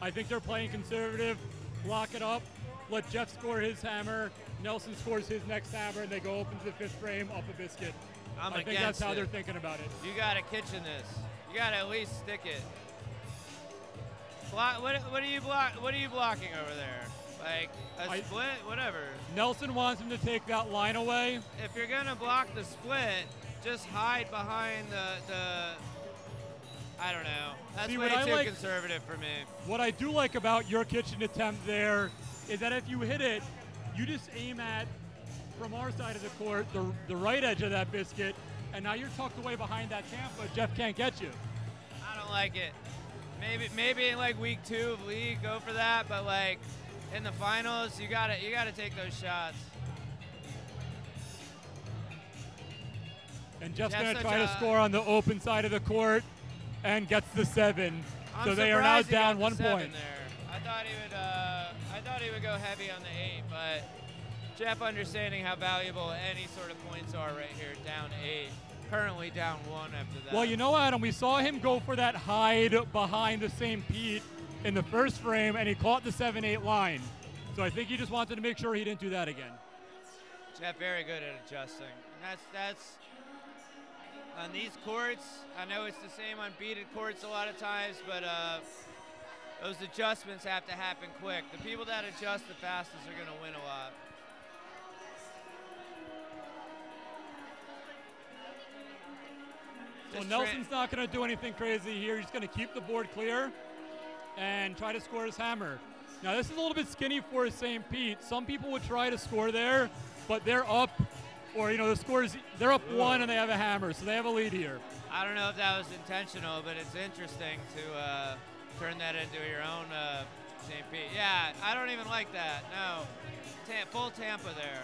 I think they're playing conservative, lock it up, let Jeff score his hammer, Nelson scores his next hammer, and they go open to the 5th frame off a biscuit. I think that's how they're thinking about it. You got to kitchen this. You got to at least stick it. What are you blocking over there? Like a split, whatever. Nelson wants him to take that line away. If you're gonna block the split, just hide behind the I don't know. That's way too conservative for me. What I do like about your kitchen attempt there is that if you hit it, you just aim at, from our side of the court, the right edge of that biscuit, and now you're tucked away behind that Tampa. Jeff can't get you. I don't like it. Maybe in like week 2 of league, go for that, but like in the finals, you gotta take those shots. And Jeff's gonna try to score on the open side of the court and gets the 7. So they are now down 1 point. There. I thought he would go heavy on the 8, but Jeff understanding how valuable any sort of points are right here, down 8. Currently down 1 after that. Well, you know, Adam, we saw him go for that hide behind the St. Pete in the first frame, and he caught the 7-8 line. So I think he just wanted to make sure he didn't do that again. Jeff very good at adjusting. And that's on these courts. I know it's the same on beaded courts a lot of times, but those adjustments have to happen quick. The people that adjust the fastest are going to win a lot. Well, Nelson's not going to do anything crazy here. He's going to keep the board clear and try to score his hammer. Now, this is a little bit skinny for St. Pete. Some people would try to score there, but they're up, or, you know, the score is, they're up 1 and they have a hammer, so they have a lead here. I don't know if that was intentional, but it's interesting to turn that into your own St. Pete. Yeah, I don't even like that. No. Full Tampa there.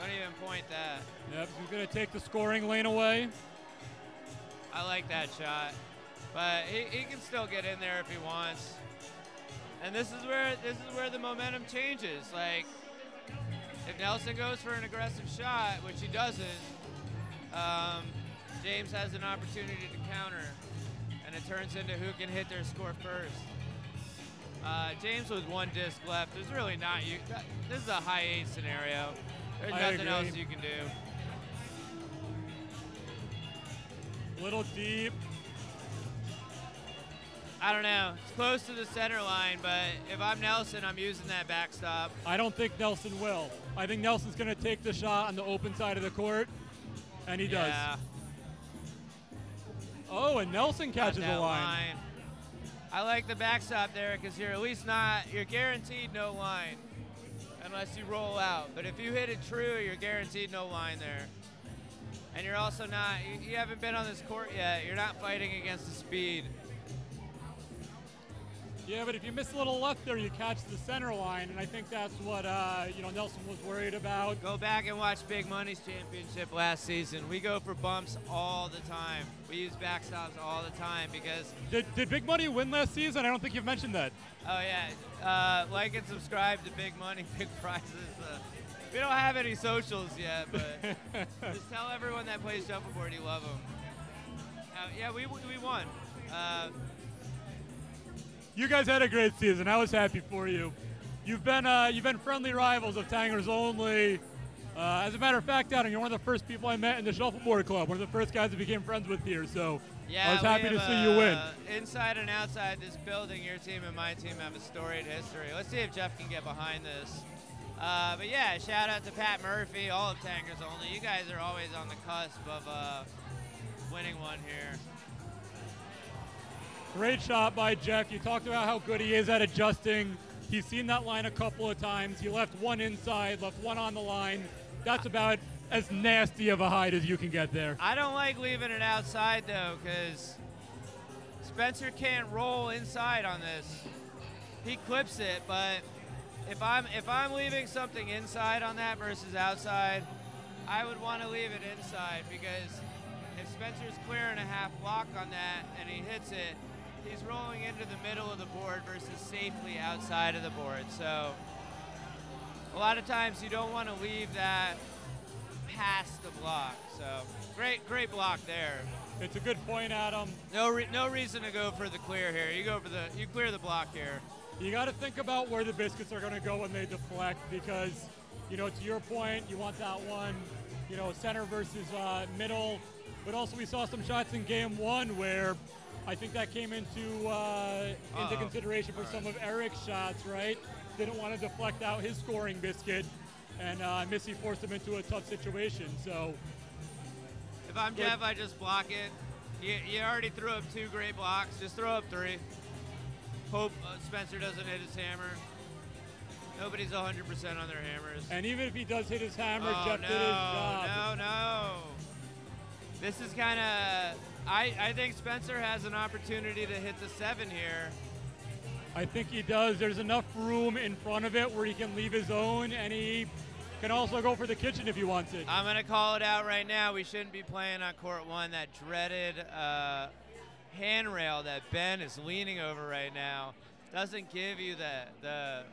Don't even point that. Yep, he's going to take the scoring lane away. I like that shot. But he can still get in there if he wants. And this is where the momentum changes. Like, if Nelson goes for an aggressive shot, which he doesn't, James has an opportunity to counter, and it turns into who can hit their score first. James with 1 disc left. There's really not this is a high 8 scenario. There's nothing else you can do. Little deep. I don't know. It's close to the center line, but if I'm Nelson, I'm using that backstop. I don't think Nelson will. I think Nelson's going to take the shot on the open side of the court, and he does. Oh, and Nelson catches the line. I like the backstop there because you're at least you're guaranteed no line unless you roll out. But if you hit it true, you're guaranteed no line there. And you're also not, you haven't been on this court yet. You're not fighting against the speed. Yeah, but if you miss a little left there, you catch the center line, and I think that's what Nelson was worried about. Go back and watch Big Money's championship last season. We go for bumps all the time. We use backstops all the time because... Did Big Money win last season? I don't think you've mentioned that. Oh, yeah. Like and subscribe to Big Money, Big Prizes. We don't have any socials yet, but just tell everyone that plays Shuffleboard you love them. Yeah, we won. You guys had a great season. I was happy for you. You've been friendly rivals of Tangers only. As a matter of fact, Adam, you're one of the first people I met in the Shuffleboard Club. One of the first guys I became friends with here. So yeah, I was happy to see you win. Inside and outside this building, your team and my team have a storied history. Let's see if Jeff can get behind this. But yeah, shout out to Pat Murphy, all of Tangers only. You guys are always on the cusp of winning one here. Great shot by Jeff. You talked about how good he is at adjusting. He's seen that line a couple of times. He left 1 inside, left 1 on the line. That's about as nasty of a hide as you can get there. I don't like leaving it outside, though, because Spencer can't roll inside on this. He clips it, but if I'm leaving something inside on that versus outside, I would want to leave it inside, because if Spencer's clearing a half block on that and he hits it, he's rolling into the middle of the board versus safely outside of the board. So a lot of times you don't want to leave that past the block. So great block there. It's a good point, Adam. No reason to go for the clear here. You clear the block here. You got to think about where the biscuits are going to go when they deflect, because, to your point, you want that one, center versus middle. But also we saw some shots in game 1 where I think that came into consideration for some of Eric's shots, right? Didn't want to deflect out his scoring biscuit, and Missy forced him into a tough situation. So, if I'm Jeff, I just block it. You already threw up 2 great blocks. Just throw up 3. Hope Spencer doesn't hit his hammer. Nobody's 100% on their hammers. And even if he does hit his hammer, Jeff did his job. No. This is kind of, I think Spencer has an opportunity to hit the 7 here. I think he does. There's enough room in front of it where he can leave his own, and he can also go for the kitchen if he wants it. I'm going to call it out right now. We shouldn't be playing on court 1. That dreaded handrail that Ben is leaning over right now doesn't give you the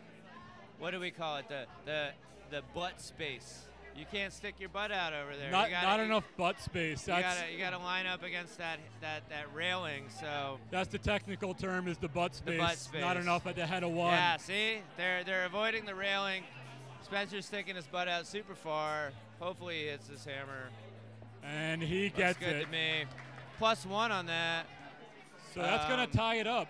what do we call it, the butt space. You can't stick your butt out over there. Not enough butt space. You gotta line up against that railing. So that's the technical term, is the butt space. The butt space. Not enough at the head of 1. Yeah, see, they're avoiding the railing. Spencer's sticking his butt out super far. Hopefully he hits his hammer. And he gets it. Looks good to me. +1 on that. So that's gonna tie it up.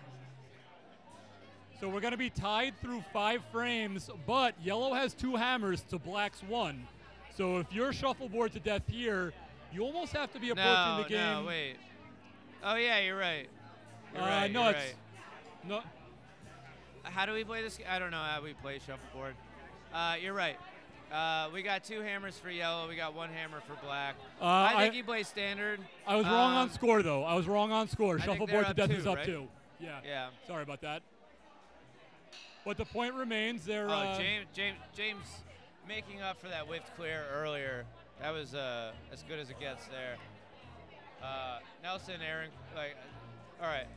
So we're gonna be tied through 5 frames, but yellow has 2 hammers to black's 1. So if you're Shuffleboard to death here, You almost have to be approaching the game. No, wait. Oh, yeah, you're right. You're right, no, you're it's right. no. How do we play this? I don't know how we play shuffleboard. You're right. We got 2 hammers for yellow. We got 1 hammer for black. I think he plays standard. I was wrong on score, though. I was wrong on score. Shuffleboard to death is up 2. Yeah. Yeah. Sorry about that. But the point remains. They're. James making up for that whiffed clear earlier. That was as good as it gets there. Nelson, Aaron, all right.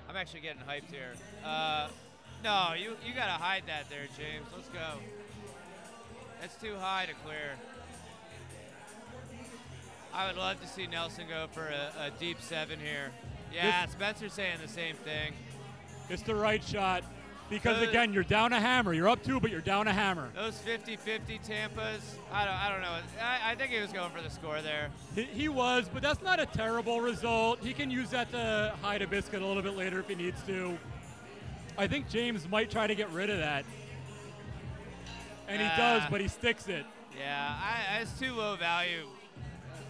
I'm actually getting hyped here. No, you gotta hide that there, James. Let's go. That's too high to clear. I would love to see Nelson go for a deep 7 here. Yeah, Spencer's saying the same thing. It's the right shot. Because, again, you're down a hammer. You're up 2, but you're down a hammer. Those 50-50 Tampas, I don't know. I think he was going for the score there. He was, but that's not a terrible result. He can use that to hide a biscuit a little bit later if he needs to. I think James might try to get rid of that. And he does, but he sticks it. Yeah, it's too low value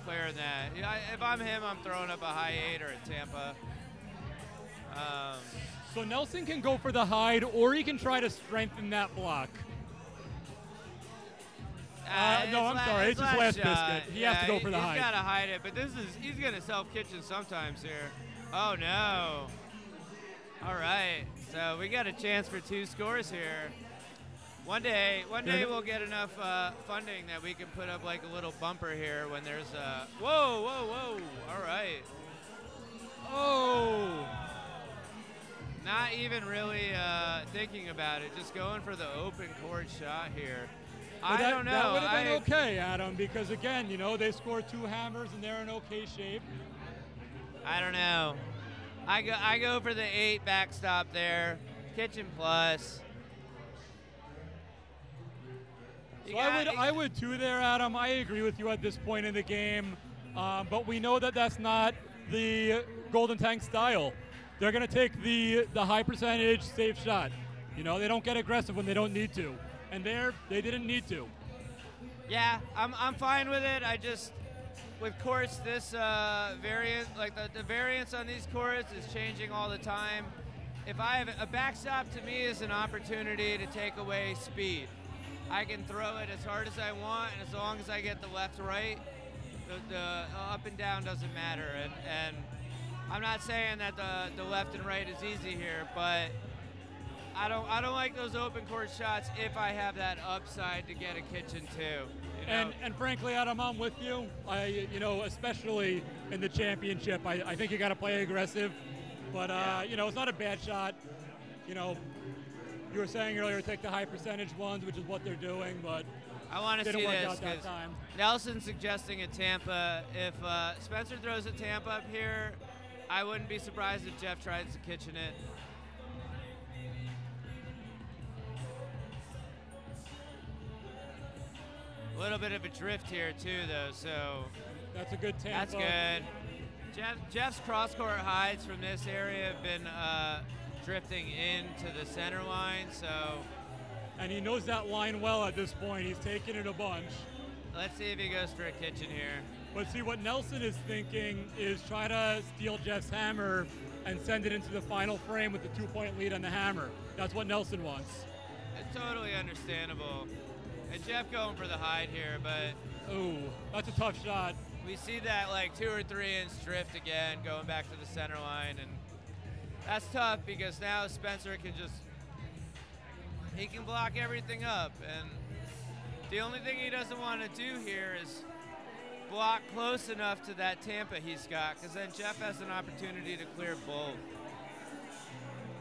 clearing that. If I'm him, I'm throwing up a high 8 or a Tampa. So Nelson can go for the hide, or he can try to strengthen that block. No, I'm sorry. It's his last biscuit. He has to go for the hide. He's got to hide it, but he's going to self-kitchen sometimes here. Oh, no. All right. So we got a chance for 2 scores here. One day we'll get enough funding that we can put up like a little bumper here when there's a whoa. All right. Oh. Not even really thinking about it, just going for the open court shot here. I don't know. That would have been okay, Adam, because again, they scored 2 hammers and they're in okay shape. I don't know. I go for the 8 backstop there, kitchen plus. So I would too there, Adam. I agree with you at this point in the game, but we know that that's not the Golden Tank style. They're going to take the high percentage safe shot. They don't get aggressive when they don't need to, and they didn't need to. Yeah, I'm fine with it. I just, with courts, this variant, like the variance on these courts is changing all the time. If I have a backstop, to me is an opportunity to take away speed. I can throw it as hard as I want, and as long as I get the left-right, the up and down doesn't matter. And I'm not saying that the left and right is easy here, but I don't like those open court shots if I have that upside to get a kitchen too. And frankly, Adam, I'm with you. Especially in the championship, I think you got to play aggressive. But it's not a bad shot. You were saying earlier, take the high percentage ones, which is what they're doing, but I want to see this because time. Nelson's suggesting a Tampa. If Spencer throws a Tampa up here, I wouldn't be surprised if Jeff tries to kitchen it. A little bit of a drift here too, though, so that's a good Tampa. That's good. Jeff's cross-court hides from this area have been drifting into the center line, so. And he knows that line well at this point. He's taking it a bunch. Let's see if he goes for a kitchen here. But see, what Nelson is thinking is try to steal Jeff's hammer and send it into the final frame with the 2-point lead on the hammer. That's what Nelson wants. It's totally understandable. And Jeff going for the hide here, but. Ooh, that's a tough shot. We see that like 2 or 3 inch drift again, going back to the center line, and that's tough because now Spencer he can block everything up, and the only thing he doesn't want to do here is block close enough to that Tampa he's got, because then Jeff has an opportunity to clear both.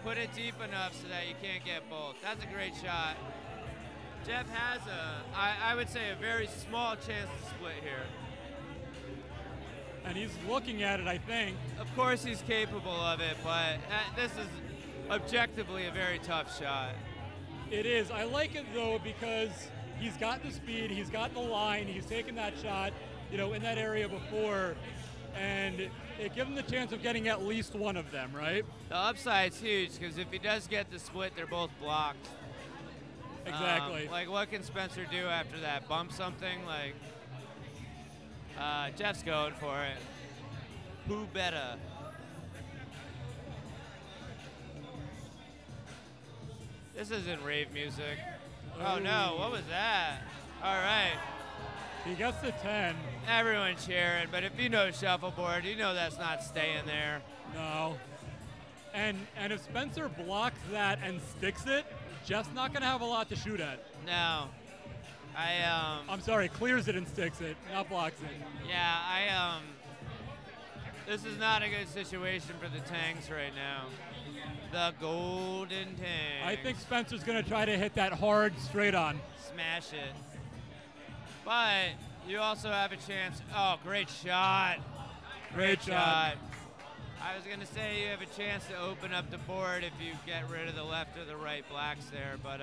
Put it deep enough so that you can't get both. That's a great shot. Jeff has I would say, a very small chance to split here. And he's looking at it, I think. Of course he's capable of it, but this is objectively a very tough shot. It is. I like it, though, because he's got the speed, he's got the line, he's taken that shot, in that area before, and it gives him the chance of getting at least one of them, right? The upside's huge, because if he does get the split, they're both blocked. Exactly. Like, what can Spencer do after that? Bump something? Like, Jeff's going for it. Who better? This isn't rave music. Oh no, what was that? All right. He gets the 10. Everyone cheering, but if you know Shuffleboard, you know that's not staying there. No. And if Spencer blocks that and sticks it, Jeff's not going to have a lot to shoot at. No. I'm sorry, clears it and sticks it, not blocks it. Yeah, this is not a good situation for the Tangs right now. The Golden Tangs. I think Spencer's going to try to hit that hard straight on. Smash it. But you also have a chance. Oh, great shot. Great shot. I was going to say you have a chance to open up the board if you get rid of the left or the right blacks there, but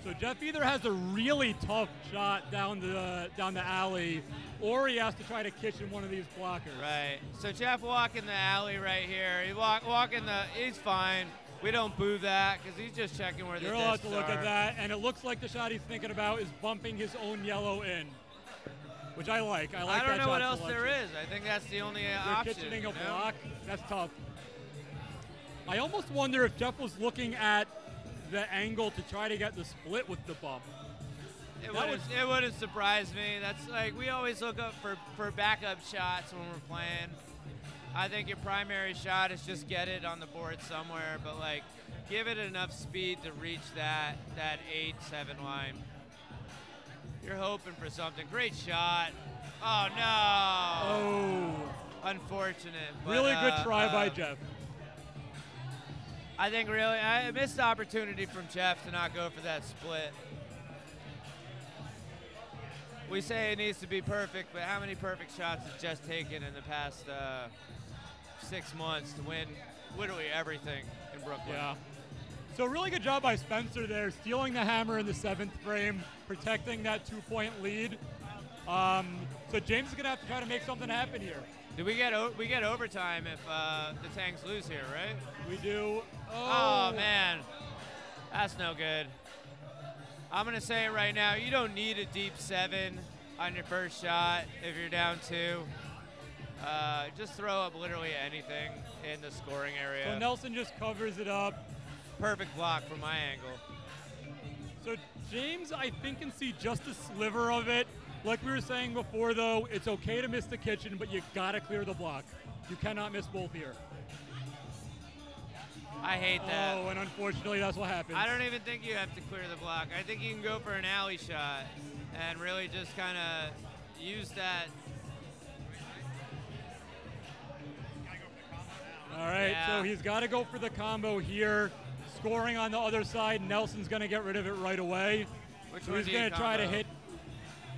so Jeff either has a really tough shot down the alley, or he has to try to kitchen one of these blockers. Right. So Jeff walking the alley right here. He walking the. He's fine. We don't boo that because he's just checking where the discs are. You're allowed to look at that, and it looks like the shot he's thinking about is bumping his own yellow in, which I like. I like that shot. I don't know what else selection. there is. I think that's the only They're option. kitchening a block. That's tough. I almost wonder if Jeff was looking at the angle to try to get the split with the bump. It wouldn't surprise me. That's like we always look up for backup shots when we're playing. I think your primary shot is just get it on the board somewhere, but like give it enough speed to reach that 8-7 line. You're hoping for something. Great shot. Oh no. Oh. Unfortunate. But, really good try by Jeff. I think really I missed the opportunity from Jeff to not go for that split. We say it needs to be perfect, but how many perfect shots has Jeff taken in the past 6 months to win literally everything in Brooklyn? Yeah. So really good job by Spencer there, stealing the hammer in the 7th frame, protecting that 2-point lead. So James is going to have to try to make something happen here. Do we get overtime if the Tangs lose here, right? We do. Oh, man. That's no good. I'm going to say it right now. You don't need a deep 7 on your first shot if you're down 2. Just throw up literally anything in the scoring area. So Nelson just covers it up. Perfect block from my angle. So James, I think, can see just a sliver of it. Like we were saying before, though, it's okay to miss the kitchen, but you got to clear the block. You cannot miss both here. I hate that. Oh, and unfortunately, that's what happens. I don't even think you have to clear the block. I think you can go for an alley shot and really just kind of use that. All right, Yeah. so he's got to go for the combo here. Scoring on the other side, Nelson's going to get rid of it right away. So he's going to try to hit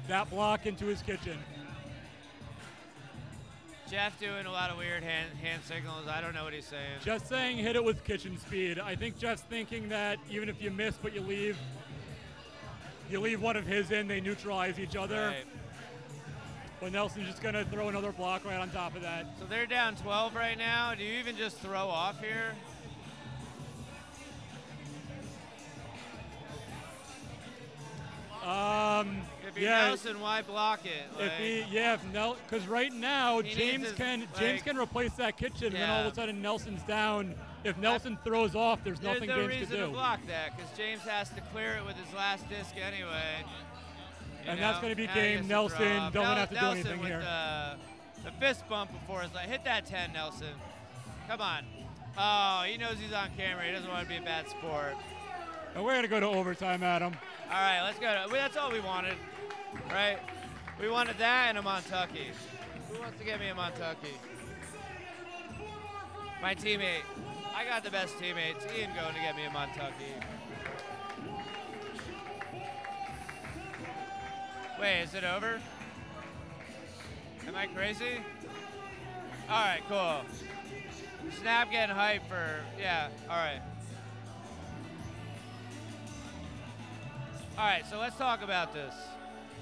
that block into his kitchen. Jeff doing a lot of weird hand signals. I don't know what he's saying. Just saying hit it with kitchen speed. I think Jeff's thinking that even if you miss but you leave one of his in, they neutralize each other. Right. But Nelson's just going to throw another block right on top of that. So they're down 12 right now. Do you even just throw off here? If you're Nelson, why block it? Like, Because right now He James needs can to, replace that kitchen, and then all of a Yeah. sudden Nelson's down. If Nelson throws off, there's nothing no James reason can do. to block that because James has to clear it with his last disc anyway. And that's going to be Now he has game. to Nelson drop. don't have to do Nelson anything with here. The fist bump before his like hit that 10, Nelson. Come on. Oh, he knows he's on camera. He doesn't want to be a bad sport. And we're going to go to overtime, Adam. All right, let's go. That's all we wanted, right? We wanted that and a Montucky. Who wants to get me a Montucky? My teammate. I got the best teammates. Ian going to get me a Montucky. Wait, is it over? Am I crazy? All right, cool. Snap getting hyped for, yeah, all right. All right, so let's talk about this.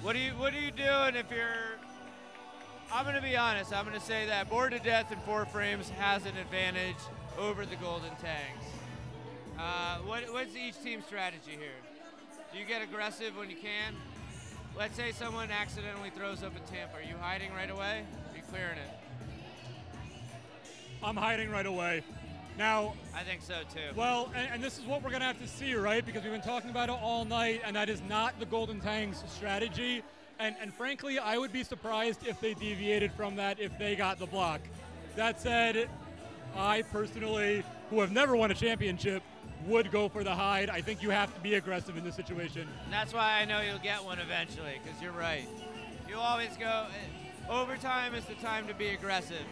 What are you doing if you're, I'm gonna be honest, I'm gonna say that Bored to Death in 4 frames has an advantage over the Golden Tangs. What's each team's strategy here? Do you get aggressive when you can? let's say someone accidentally throws up a Tampa. Are you hiding right away? Are you clearing it? I'm hiding right away. Now, I think so too. well, and this is what we're going to have to see, right? Because we've been talking about it all night, and that is not the Golden Tangs strategy. And frankly, I would be surprised if they deviated from that if they got the block. That said, I personally, who have never won a championship, would go for the hide. I think you have to be aggressive in this situation. And that's why I know you'll get one eventually, because you're right. You always go, overtime is the time to be aggressive.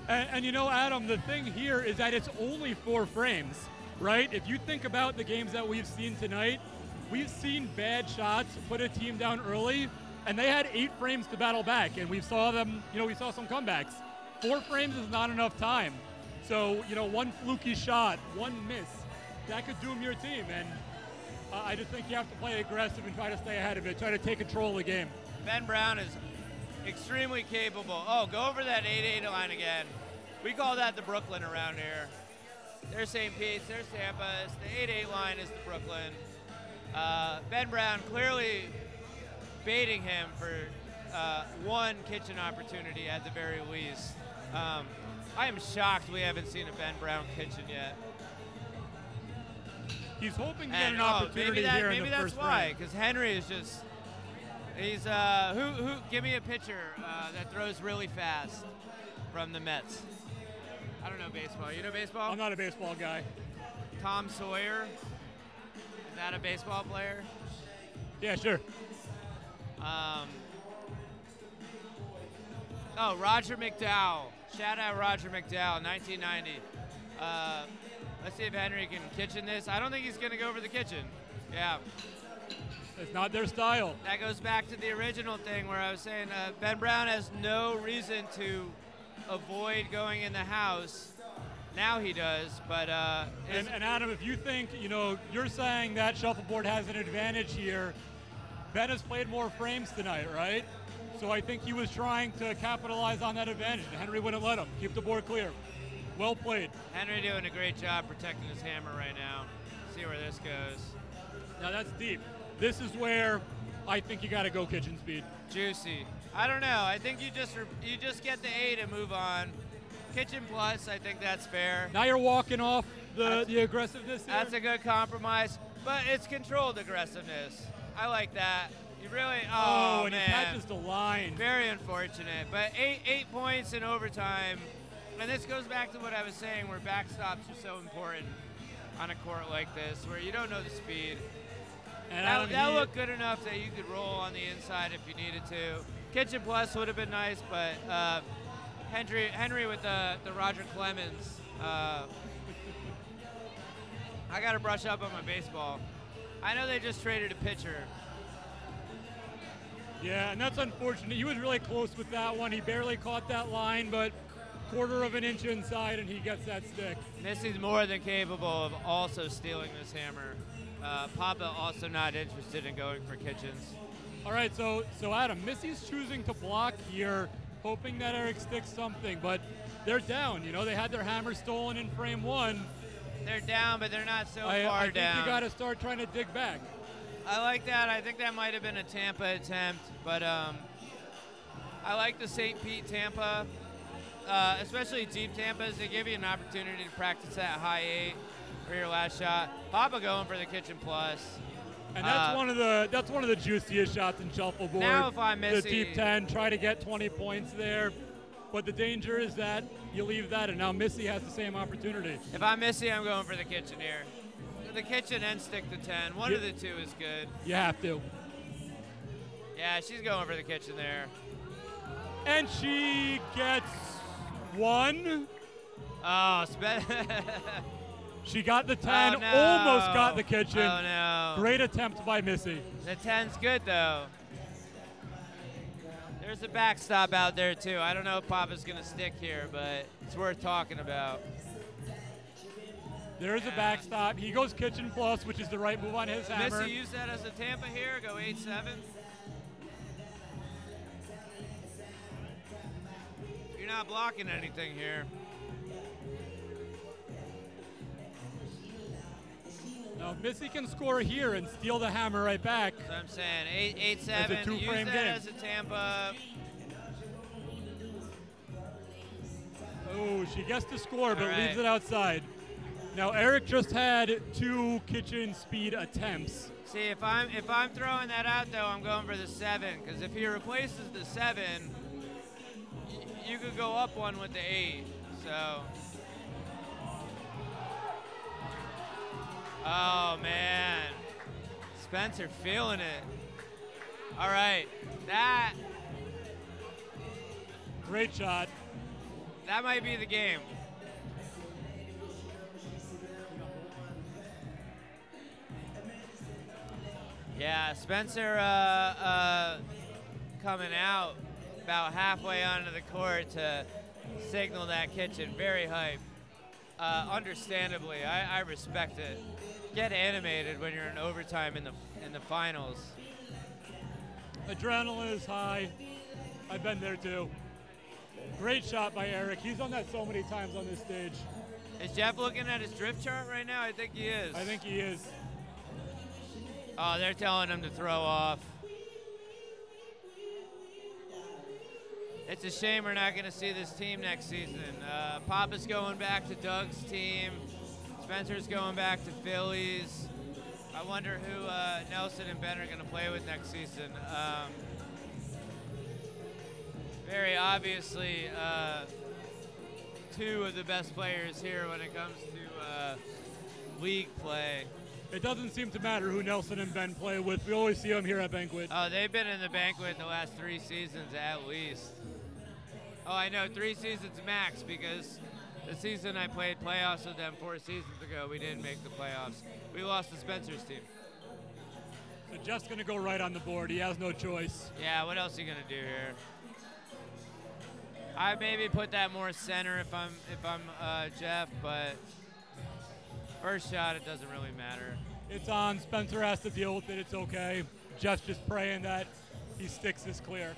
And you know, Adam, the thing here is that it's only 4 frames, right? If you think about the games that we've seen tonight, we've seen bad shots put a team down early, and they had 8 frames to battle back, and we saw them, we saw some comebacks. 4 frames is not enough time. So, one fluky shot, one miss, that could doom your team, and I just think you have to play aggressive and try to stay ahead of it, try to take control of the game. Ben Brown is extremely capable. Oh, go over that 8-8 line again. We call that the Brooklyn around here. There's St. Pete's, there's Tampa. The 8-8 line is the Brooklyn. Ben Brown clearly baiting him for one kitchen opportunity at the very least. I am shocked we haven't seen a Ben Brown kitchen yet. He's hoping to get an opportunity here in the first frame. Maybe that's why, because Henry is just, he's, give me a pitcher that throws really fast from the Mets. I don't know baseball. You know baseball? I'm not a baseball guy. Tom Sawyer. Is that a baseball player? Yeah, sure. Roger McDowell. Shout out Roger McDowell, 1990. Let's see if Henry can kitchen this. I don't think he's going to go for the kitchen. Yeah. It's not their style. That goes back to the original thing where I was saying Ben Brown has no reason to avoid going in the house. Now he does, but... and Adam, if you think, you're saying that Shuffleboard has an advantage here, Ben has played more frames tonight, right? So I think he was trying to capitalize on that advantage, and Henry wouldn't let him. Keep the board clear. Well played. Henry doing a great job protecting his hammer right now. See where this goes. Now that's deep. This is where I think you got to go kitchen speed. Juicy. I don't know. I think you just get the 8 and move on. Kitchen plus, I think that's fair. Now you're walking off the aggressiveness here. That's a good compromise, but it's controlled aggressiveness. I like that. You really, and man. he catches the line. Very unfortunate, but 8 points in overtime. And this goes back to what I was saying, where backstops are so important on a court like this, where you don't know the speed. And that looked good enough that you could roll on the inside if you needed to. Kitchen plus would have been nice, but Henry with the Roger Clemens. I got to brush up on my baseball. I know they just traded a pitcher. Yeah, and that's unfortunate. He was really close with that one. He barely caught that line, but quarter of an inch inside, and he gets that stick. Missy's more than capable of also stealing this hammer. Papa also not interested in going for kitchens. All right, so Adam, Missy's choosing to block here, hoping that Eric sticks something, but they're down. They had their hammer stolen in frame 1. They're down, but they're not so far down. I think down. you got to start trying to dig back. I like that. I think that might have been a Tampa attempt, but I like the St. Pete Tampa, especially deep Tampas. They give you an opportunity to practice that high 8 for your last shot. Papa going for the kitchen plus. And that's one of the juiciest shots in Shuffleboard. Now if I'm Missy, the deep 10, try to get 20 points there. But the danger is that you leave that, and now Missy has the same opportunity. If I'm Missy, I'm going for the kitchen here. The kitchen and stick the 10. One of the two is good. You have to. Yeah, she's going for the kitchen there. And she gets 1. Oh, she got the 10, almost got the kitchen. Oh, no. Great attempt by Missy. The 10's good, though. There's a backstop out there, too. I don't know if Papa's going to stick here, but it's worth talking about. There's a backstop. He goes kitchen plus, which is the right move on his hammer. Missy, use that as a Tampa here. Go 8-7. You're not blocking anything here. No, Now, Missy can score here and steal the hammer right back. So I'm saying 8-7. It's a two-frame Use that game. as a Tampa. Oh, she gets the score, but All leaves right. it outside. Now, Eric just had 2 kitchen speed attempts. See, if I'm throwing that out though, I'm going for the 7, because if he replaces the 7, you could go up 1 with the 8. So. Oh man, Spencer feeling it. All right, that Great shot. might be the game. Yeah, Spencer coming out about halfway onto the court to signal that kitchen. Very hype. Understandably, I respect it. Get animated when you're in overtime in the finals. Adrenaline is high. I've been there too. Great shot by Eric. He's done that so many times on this stage. Is Jeff looking at his drift chart right now? I think he is. I think he is. Oh, they're telling him to throw off. It's a shame we're not going to see this team next season. Papa's going back to Doug's team. Spencer's going back to Phillies. I wonder who Nelson and Ben are going to play with next season. Very obviously, 2 of the best players here when it comes to league play. It doesn't seem to matter who Nelson and Ben play with. We always see them here at Banquet. Oh, they've been in the Banquet the last 3 seasons at least. Oh, I know, 3 seasons max, because the season I played playoffs with them 4 seasons ago, we didn't make the playoffs. We lost to Spencer's team. So Jeff's going to go right on the board. He has no choice. Yeah, what else are you gonna do here? I maybe put that more center if I'm Jeff, but first shot, it doesn't really matter. It's on. Spencer has to deal with it. It's okay. Jeff's just praying that he sticks this clear.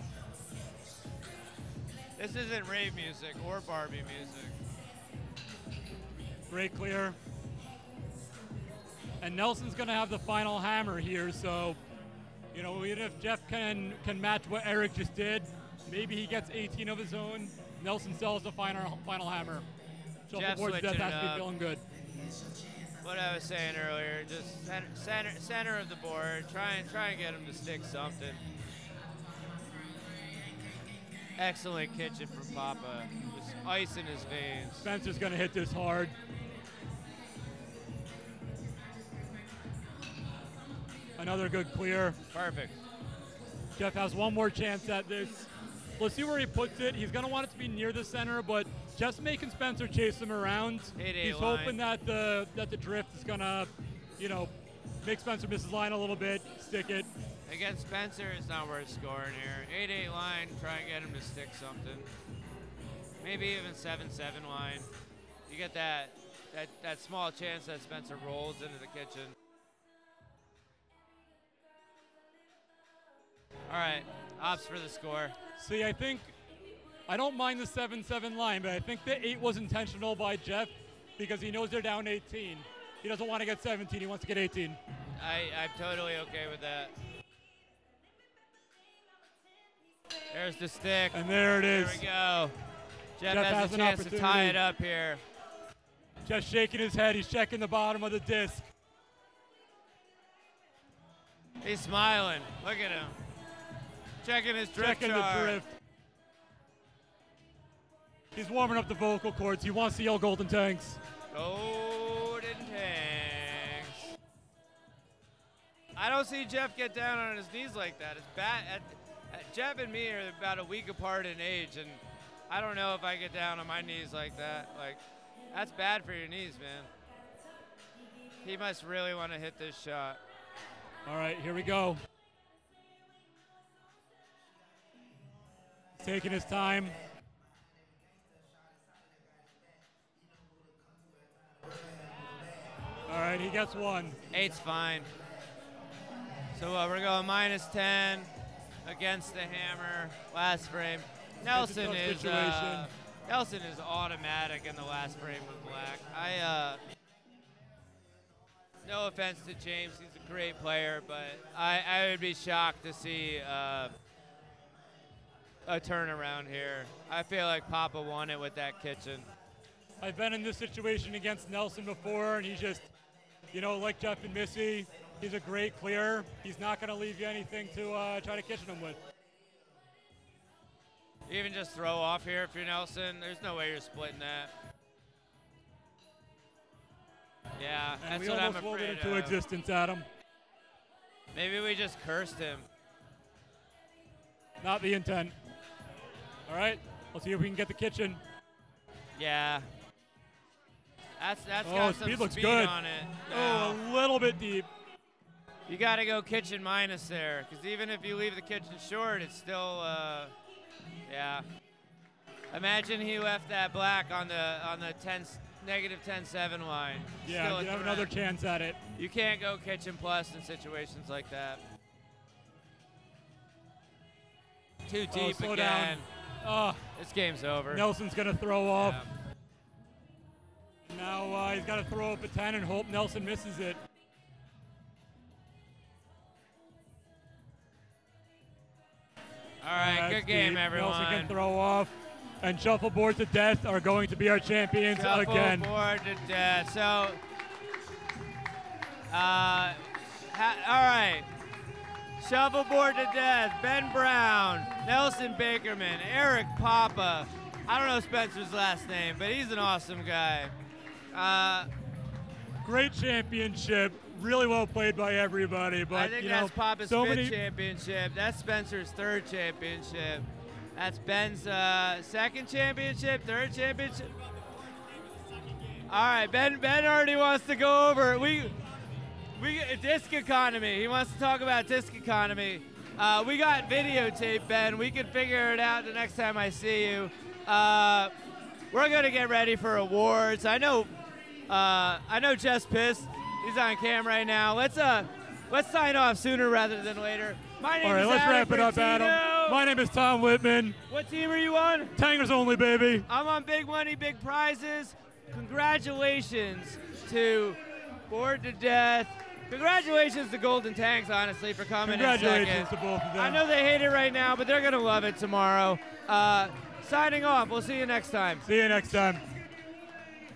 This isn't rave music or Barbie music. Great clear. And Nelson's going to have the final hammer here, so, you know, even if Jeff can match what Eric just did, maybe he gets 18 of his own. Nelson still has the final hammer. Shuffleboard's switching Jeff has it to be up. feeling good. What I was saying earlier, just center of the board. Try and get him to stick something. Excellent kitchen from Papa. Just ice in his veins. Spencer's going to hit this hard. Another good clear. Perfect. Jeff has one more chance at this. Let's see where he puts it. He's going to want it to be near the center, but just making Spencer chase him around. He's hoping that the drift is going to, you know, make Spencer miss his line a little bit, stick it. Against Spencer, it's not worth scoring here. 8-8 line, try and get him to stick something. Maybe even 7-7 line. You get that small chance that Spencer rolls into the kitchen. All right, ops for the score. See, I don't mind the 7-7 line, but I think the 8 was intentional by Jeff because he knows they're down 18. He doesn't want to get 17, he wants to get 18. I'm totally okay with that. There's the stick. And there it is. There we go. Jeff Jeff has has a an chance to tie opportunity. it up here. Just shaking his head, he's checking the bottom of the disc. He's smiling. Look at him. Checking his drift Checking chart. the drift. He's warming up the vocal cords. He wants to yell Golden Tangs. Golden Tangs. I don't see Jeff get down on his knees like that. It's bad. Jeff and me are about a week apart in age, and I don't know if I get down on my knees like that. Like, that's bad for your knees, man. He must really want to hit this shot. All right, here we go. Taking his time. All right, he gets one. 8's fine. So we're going -10 against the hammer. Last frame. Nelson tough is situation. Nelson is automatic in the last frame with black. no offense to James, he's a great player, but I would be shocked to see a turnaround here. I feel like Papa won it with that kitchen. I've been in this situation against Nelson before, and he's just, you know, like Jeff and Missy, he's a great clearer. He's not going to leave you anything to try to kitchen him with. Even just throw off here if you're Nelson, there's no way you're splitting that. Yeah, And that's we what I'm almost willed it afraid into of. existence, Adam. Maybe we just cursed him. Not the intent. All right, let's see if we can get the kitchen. Yeah. That's Oh, got some speed looks speed good. on it. Oh, a little bit deep. You got to go kitchen minus there, because even if you leave the kitchen short, it's still, yeah. Imagine he left that black on the negative 10-7 line. Yeah, Still a you have threat. another chance at it. You can't go kitchen plus in situations like that. Too deep slow again. down. Oh, This game's over. Nelson's going to throw off. Yeah. Now he's got to throw up a 10 and hope Nelson misses it. All right, That's good game, deep. everyone. Nelson can throw off. And Shuffleboard to Death are going to be our champions again. Shuffleboard to death. So, all right. Shuffleboard to death. Ben Brown, Nelson Bakerman, Eric Papa. I don't know Spencer's last name, but he's an awesome guy. Great championship. Really well played by everybody. But I think you that's know, Papa's so fifth many championship. That's Spencer's third championship. That's Ben's second championship, third championship. All right, Ben already wants to go over. We disc economy. He wants to talk about disc economy. We got videotape, Ben. We can figure it out the next time I see you. We're gonna get ready for awards. I know Jess pissed. He's on cam right now. Let's sign off sooner rather than later. My name All right, is let's Adam wrap it up, Bertino. Adam. My name is Tom Whitman. What team are you on? Tangers only, baby. I'm on Big Money, Big Prizes. Congratulations to Bored to Death. Congratulations to Golden Tangs, honestly, for coming in Congratulations second. to both of them. I know they hate it right now, but they're going to love it tomorrow. Signing off. We'll see you next time. See you next time.